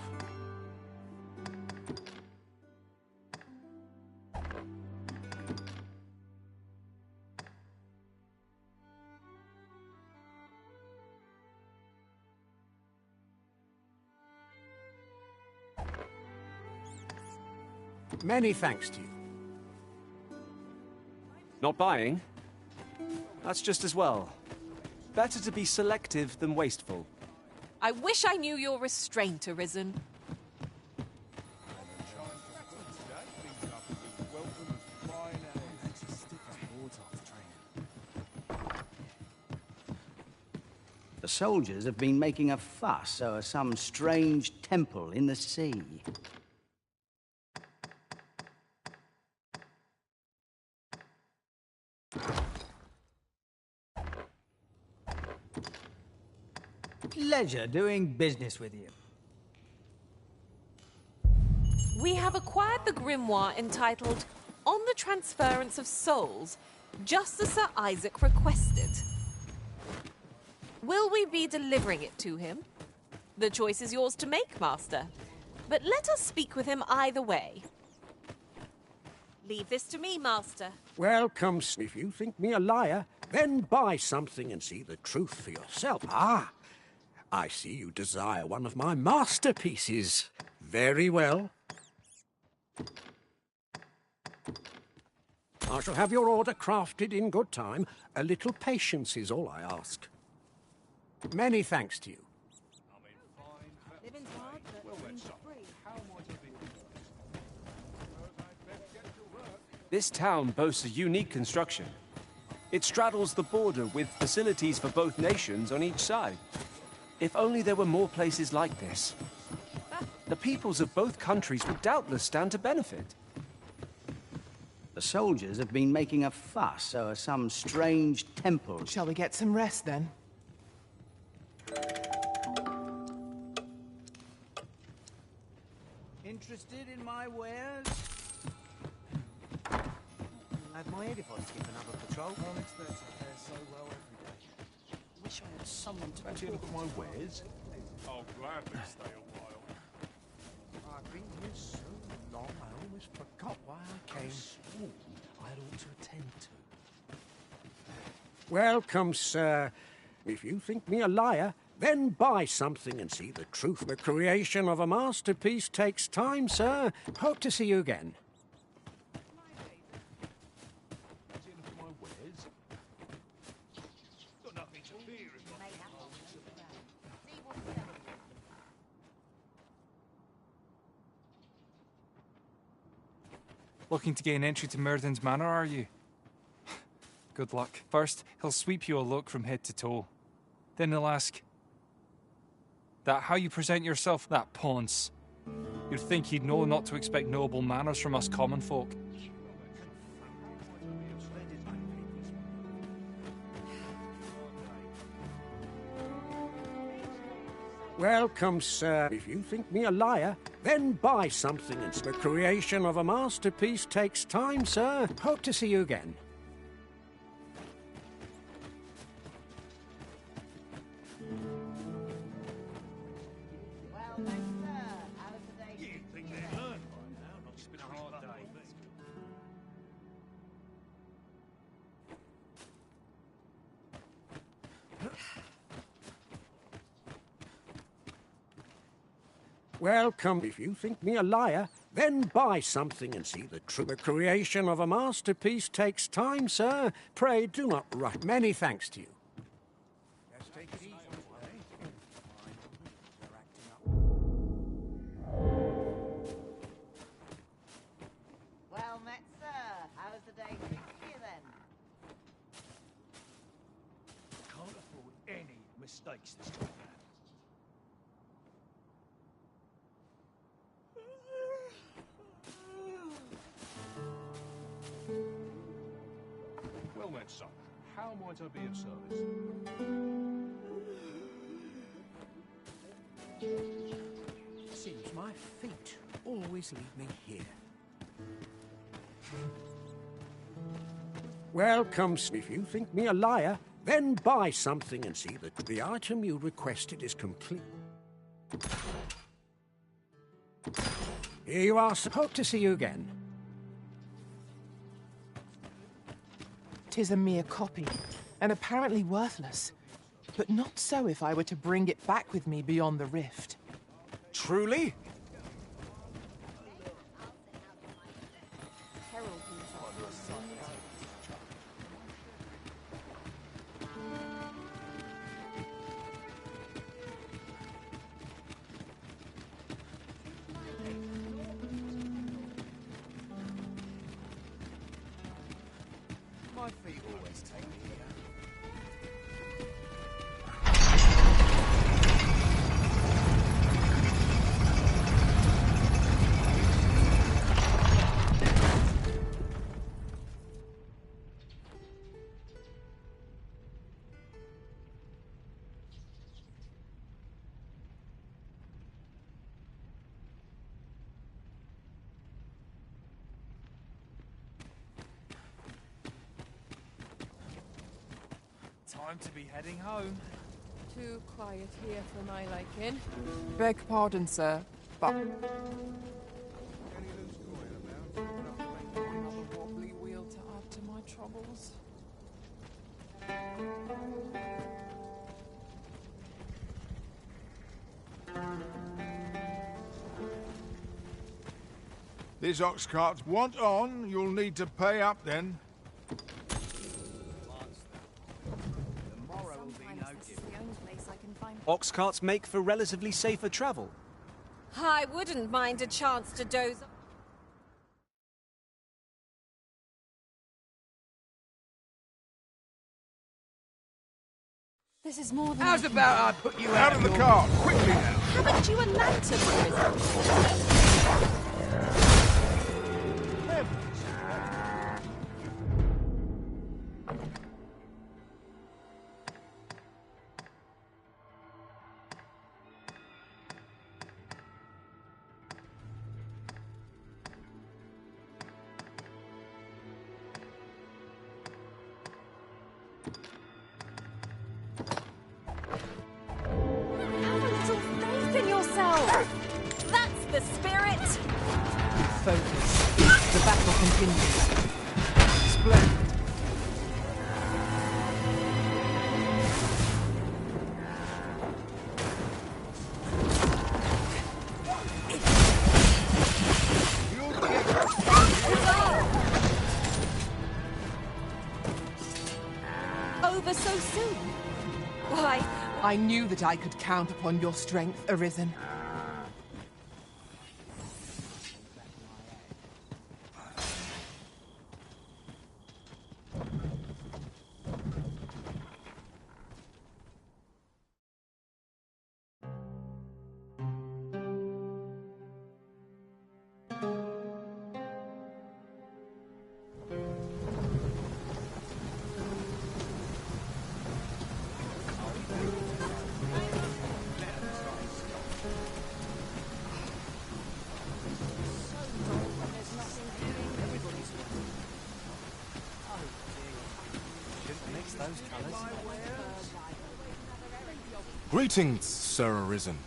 Many thanks to you. Not buying? That's just as well. Better to be selective than wasteful. I wish I knew your restraint, Arisen. The soldiers have been making a fuss over some strange temple in the sea. Pleasure doing business with you. We have acquired the grimoire entitled On the Transference of Souls, just as Sir Isaac requested. Will we be delivering it to him? The choice is yours to make, Master. But let us speak with him either way. Leave this to me, Master. Welcome. If you think me a liar, then buy something and see the truth for yourself. Ah, I see you desire one of my masterpieces. Very well. I shall have your order crafted in good time. A little patience is all I ask. Many thanks to you. Living's hard, but living's free. This town boasts a unique construction. It straddles the border with facilities for both nations on each side. If only there were more places like this. The peoples of both countries would doubtless stand to benefit. The soldiers have been making a fuss over some strange temple. Shall we get some rest then? Interested in my wares? I have my head if I skip another patrol. Onyx that fare so well every day. Wish I had someone to Fancy a look at my wares? I'll gladly stay a while. I've been here so long, I almost forgot why I came. I ought to attend to. Welcome, sir. If you think me a liar, then buy something and see the truth. The creation of a masterpiece takes time, sir. Hope to see you again. Fancy a look at my wares? Got nothing to fear if I Looking to gain entry to Myrddin's Manor, are you? Good luck. First, he'll sweep you a look from head to toe. Then he'll ask, that how you present yourself, that ponce. You'd think he'd know not to expect noble manners from us common folk. Welcome, sir. If you think me a liar, then buy something. And the creation of a masterpiece takes time, sir. Hope to see you again. Welcome. If you think me a liar, then buy something and see the truth. The creation of a masterpiece takes time, sir. Pray do not rush. Many thanks to you. Let's take it easy, Well met, sir. How's the day treating you then? Can't afford any mistakes this time. Right, so, how might I be of service? Seems my feet always lead me here. Welcome. If you think me a liar, then buy something and see that the item you requested is complete. Here you are. Hope to see you again. 'Tis a mere copy, and apparently worthless. But not so if I were to bring it back with me beyond the rift. Truly? My feet always take me here. Time to be heading home. Too quiet here for my liking. Beg pardon, sir, but... Another wobbly wheel to add to my troubles. This ox cart's want on. You'll need to pay up then. Ox carts make for relatively safer travel. I wouldn't mind a chance to doze. This is more than. How's about I put you Out of the cart, quickly now. Haven't you a lantern, Prison? That's the spirit! Focus. The battle continues. Splendid. Over so soon? Why? I knew that I could count upon your strength, Arisen. Greetings, Sir Arisen.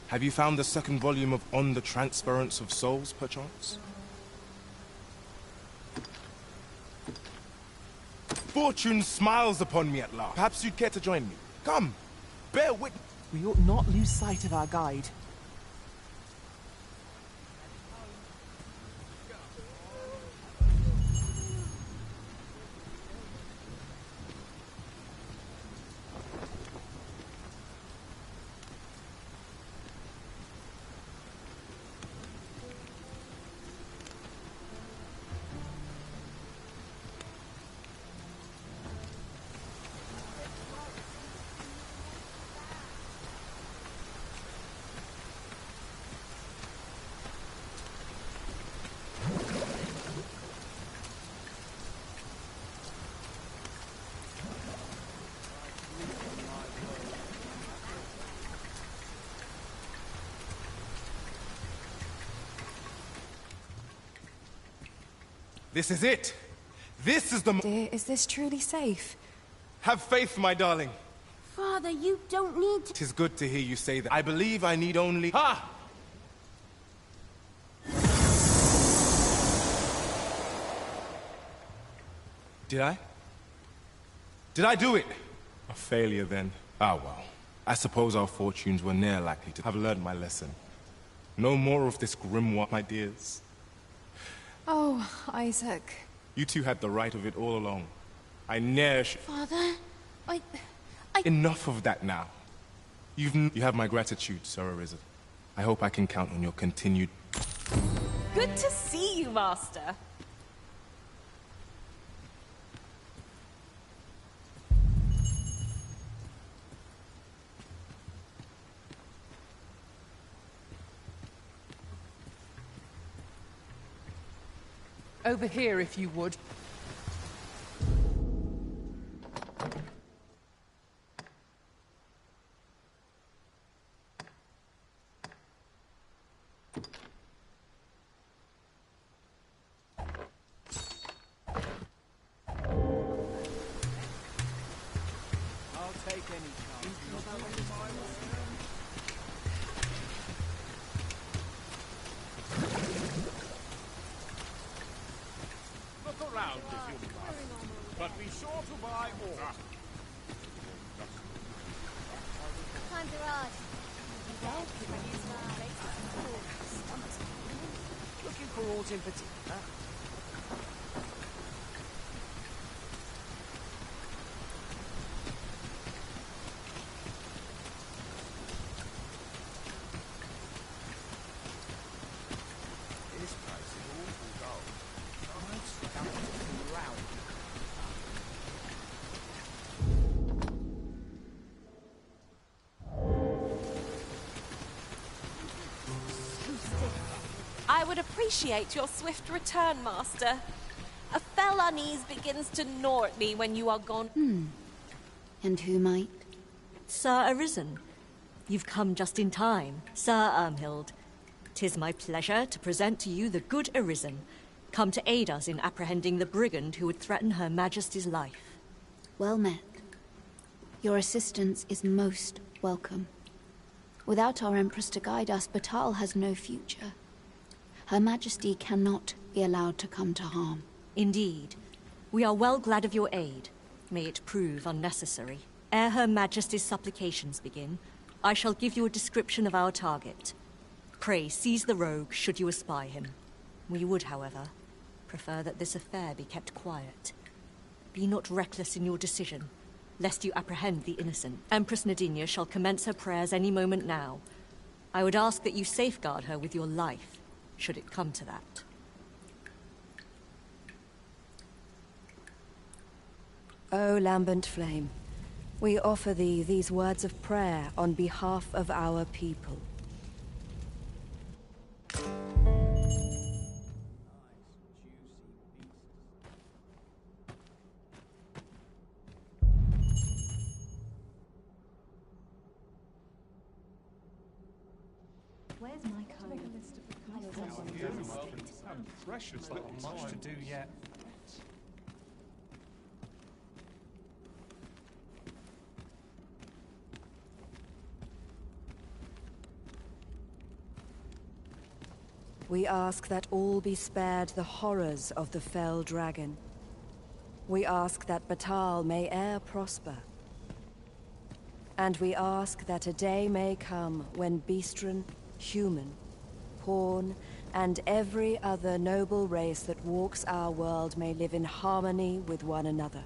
Have you found the second volume of On the Transference of Souls, perchance? Fortune smiles upon me at last. Perhaps you'd care to join me. Come, bear witness. We ought not lose sight of our guide. This is it. This is the... Dear, is this truly safe? Have faith, my darling. Father, you don't need to... 'Tis good to hear you say that. I believe I need only... Ha! Did I? Did I do it? A failure, then. Ah, well. I suppose our fortunes were ne'er likely to have learned my lesson. No more of this grimoire, my dears. Oh, Isaac. You two had the right of it all along. I ne'er should... Father, I... Enough of that now. You have my gratitude, Sir Arisen. I hope I can count on your continued... Good to see you, Master. Over here, if you would. I'll take any chance. Look around if you must, but be sure to buy all. Times are hard. Looking for aught in particular? This place is awful dull. I've struck up something loud. I would appreciate your swift return, Master. A fell unease begins to gnaw at me when you are gone. And who might? Sir Arisen, you've come just in time. Sir Ermhild, 'tis my pleasure to present to you the good Arisen, come to aid us in apprehending the brigand who would threaten Her Majesty's life. Well met. Your assistance is most welcome. Without our Empress to guide us, Batal has no future. Her Majesty cannot be allowed to come to harm. Indeed. We are well glad of your aid. May it prove unnecessary. Ere Her Majesty's supplications begin, I shall give you a description of our target. Pray seize the rogue should you espy him. We would, however, prefer that this affair be kept quiet. Be not reckless in your decision, lest you apprehend the innocent. Empress Nadinia shall commence her prayers any moment now. I would ask that you safeguard her with your life, should it come to that. O lambent flame, we offer thee these words of prayer on behalf of our people. Where's my code? Precious little much to do yet. We ask that all be spared the horrors of the fell dragon. We ask that Batal may e'er prosper. And we ask that a day may come when Beastren, human, pawn, and every other noble race that walks our world may live in harmony with one another.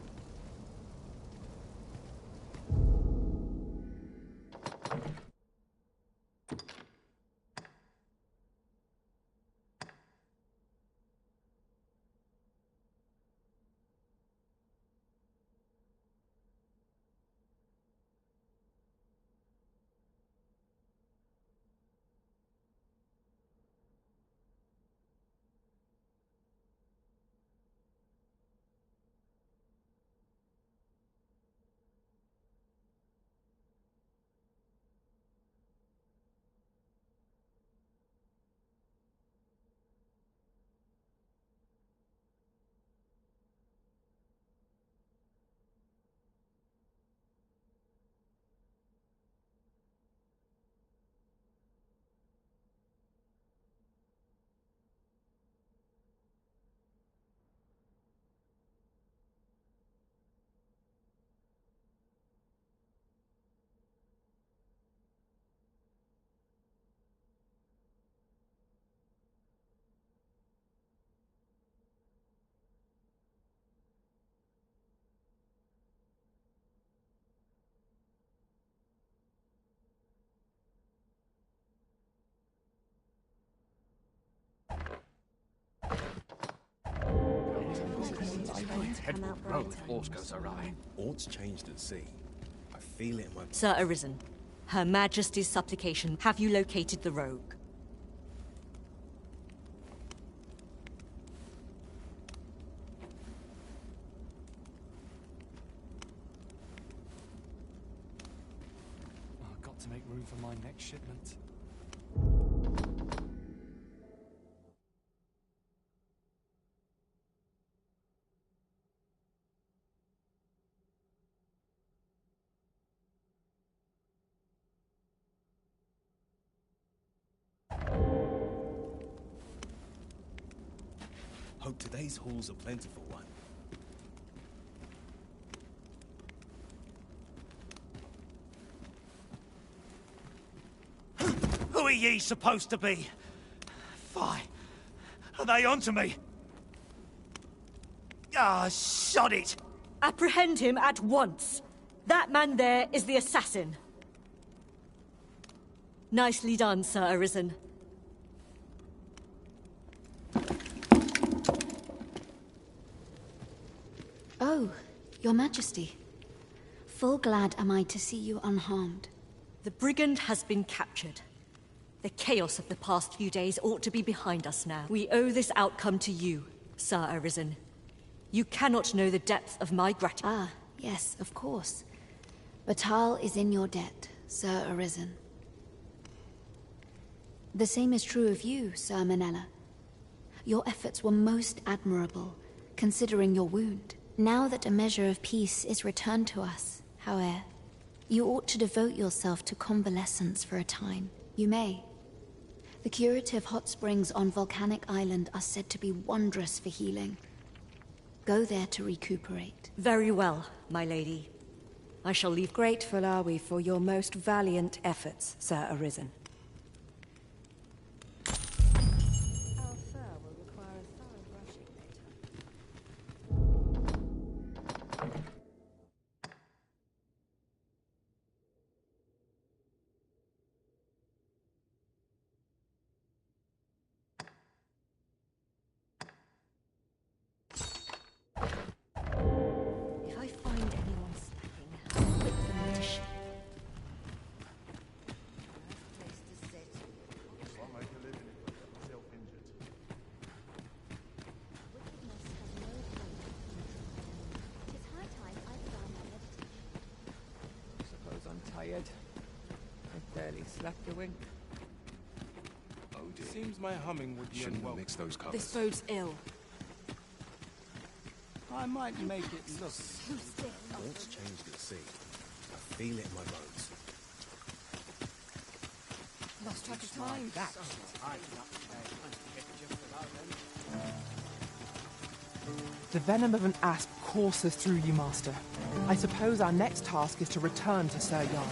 Head will roll if horse goes awry. Aught's changed at sea. I feel it in my... Sir Arisen, Her Majesty's supplication, have you located the rogue? I've got to make room for my next shipment. Hope today's haul's a plentiful one. Who are ye supposed to be? Fie. Are they onto me? Ah, shot it! Apprehend him at once. That man there is the assassin. Nicely done, Sir Arisen. Oh, Your Majesty. Full glad am I to see you unharmed. The brigand has been captured. The chaos of the past few days ought to be behind us now. We owe this outcome to you, Sir Arisen. You cannot know the depth of my gratitude. Ah, yes, of course. Batal is in your debt, Sir Arisen. The same is true of you, Sir Manella. Your efforts were most admirable, considering your wound. Now that a measure of peace is returned to us, however, you ought to devote yourself to convalescence for a time. You may. The curative hot springs on Volcanic Island are said to be wondrous for healing. Go there to recuperate. Very well, my lady. I shall leave. Grateful are we for your most valiant efforts, Sir Arisen. Our fur will require a thorough brushing later. If I find anyone slacking, I'll whip them into shape. Suppose I'm tired. I barely slept a wink. Oh dear. Seems my humming would be Shouldn't have mixed those colours. This bodes ill. I might make it look... Aught's changed at sea. I feel it in my bones. Lost track of time. The venom of an asp courses through you, Master. I suppose our next task is to return to Sir Jarl.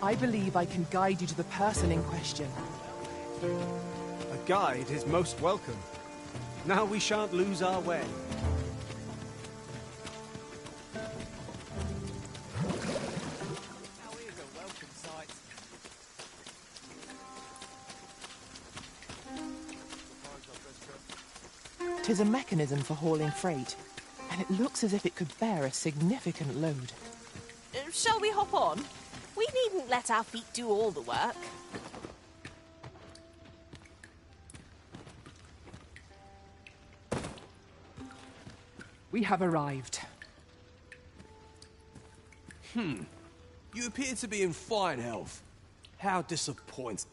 I believe I can guide you to the person in question. A guide is most welcome. Now we shan't lose our way. Tis a mechanism for hauling freight, and it looks as if it could bear a significant load. Shall we hop on? We needn't let our feet do all the work. We have arrived. You appear to be in fine health. How disappointing.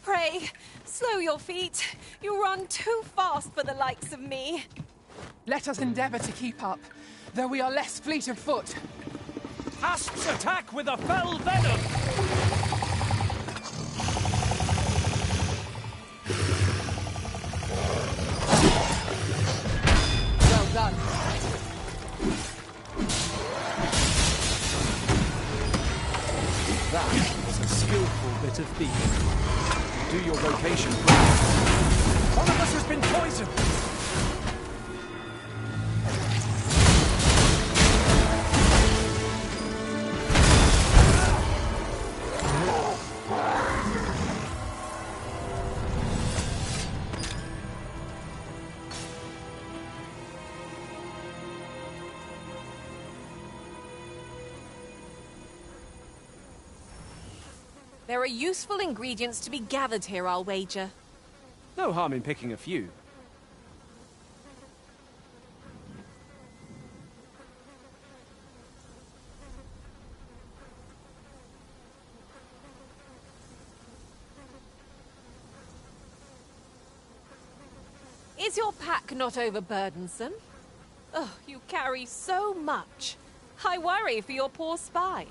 Pray, slow your feet. You run too fast for the likes of me. Let us endeavour to keep up, though we are less fleet of foot. Asps attack with a fell venom! Well done. That was a skillful bit of thieving. do your vocation proud. One of us has been poisoned! There are useful ingredients to be gathered here, I'll wager. No harm in picking a few. Is your pack not overburdensome? Oh, you carry so much. I worry for your poor spine.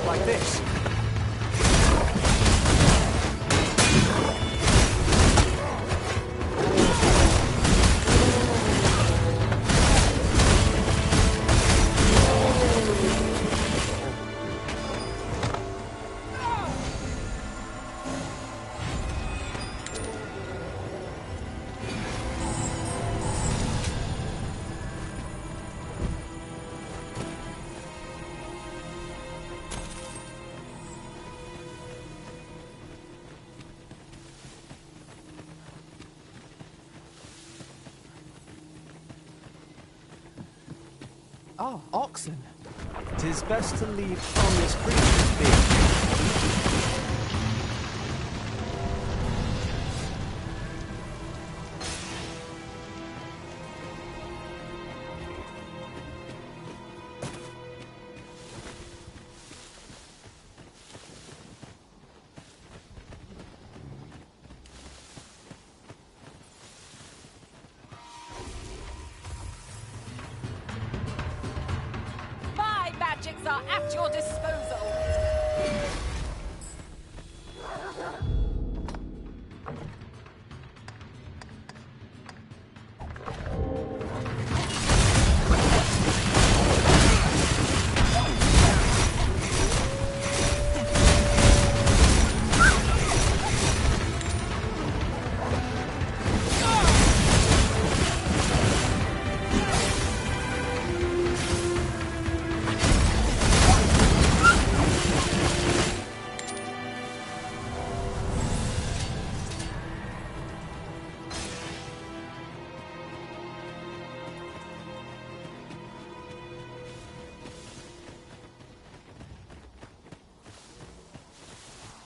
Like this. Oh, oxen. 'Tis best to leave harmless creatures be. Magics are at your disposal.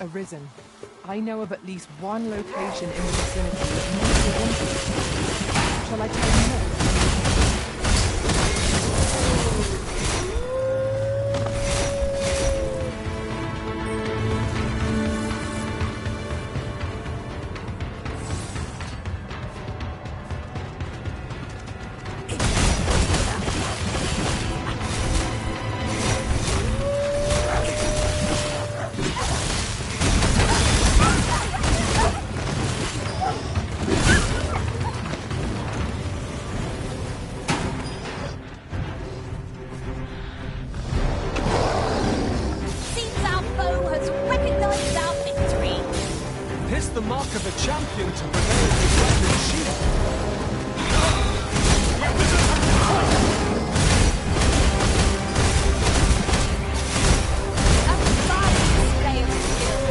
Arisen. I know of at least one location in the vicinity that might be of interest. Shall I tell you more? The mark of a champion to prevail with weapon shield. A fine display of skill.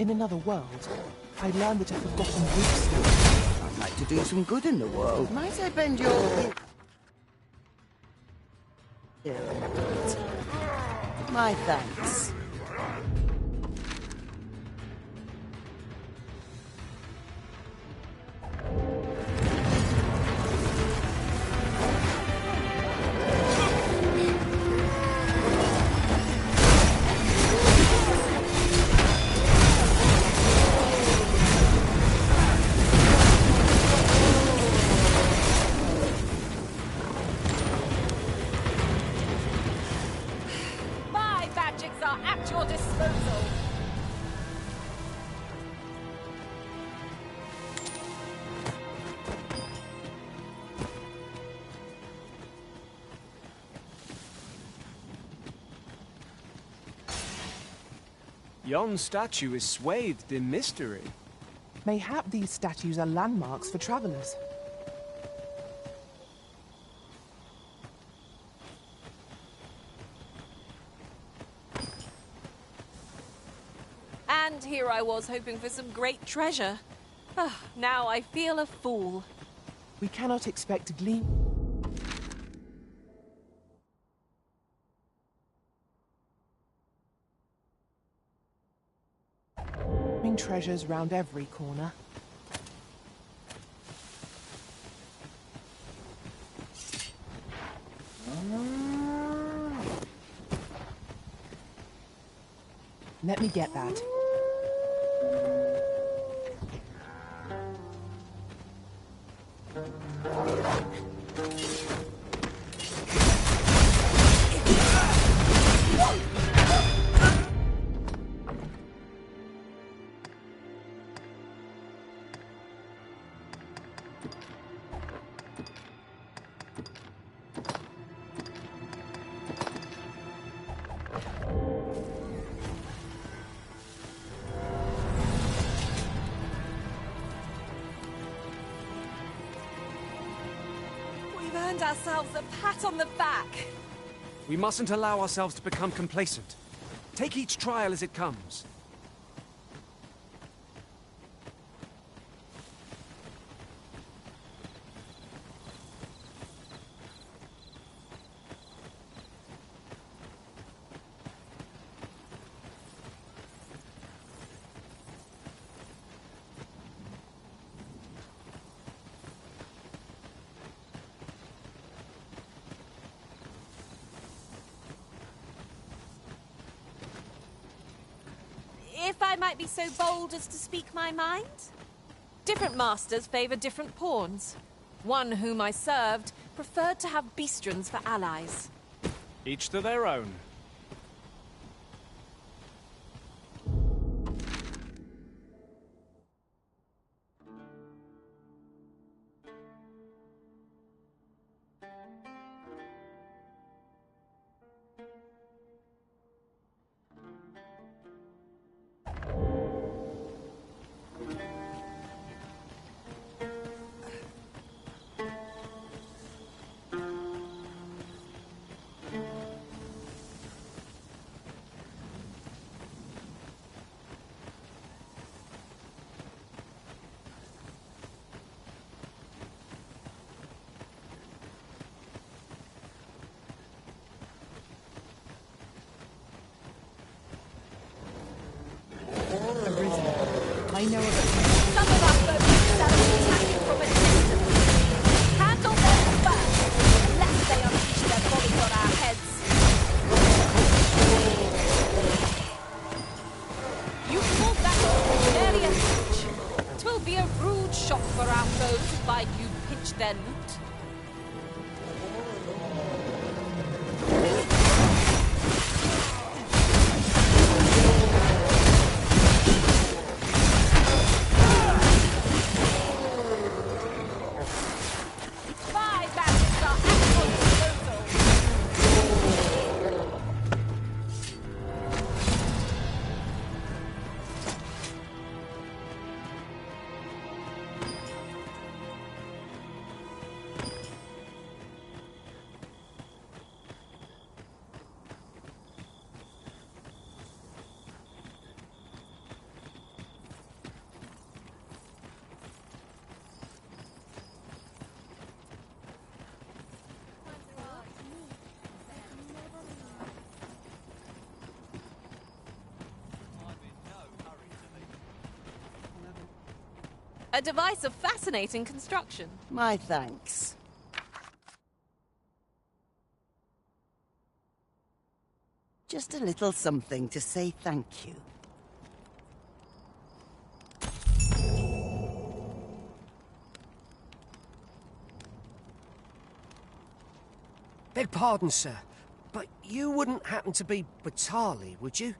In another world, I learned that a forgotten root. I'd like to do some good in the world. Might I bend your... My thanks. My magics are at your disposal. Yon statue is swathed in mystery. Mayhap these statues are landmarks for travelers. And here I was hoping for some great treasure. Ah, now I feel a fool. We cannot expect to glean treasures round every corner. Let me get that. We've earned ourselves a pat on the back. We mustn't allow ourselves to become complacent. Take each trial as it comes. If I might be so bold as to speak my mind? Different masters favor different pawns. One whom I served preferred to have beastrons for allies. Each to their own. I know of it. Some of our folks stand attacking from a distance. Handle them first, unless they unleash their bodies on our heads. You pulled that off, barely an inch. 'Twill be a rude shock for our foes to find you pinch their loot. A device of fascinating construction. My thanks. Just a little something to say thank you. Beg pardon, sir, but you wouldn't happen to be Batali, would you?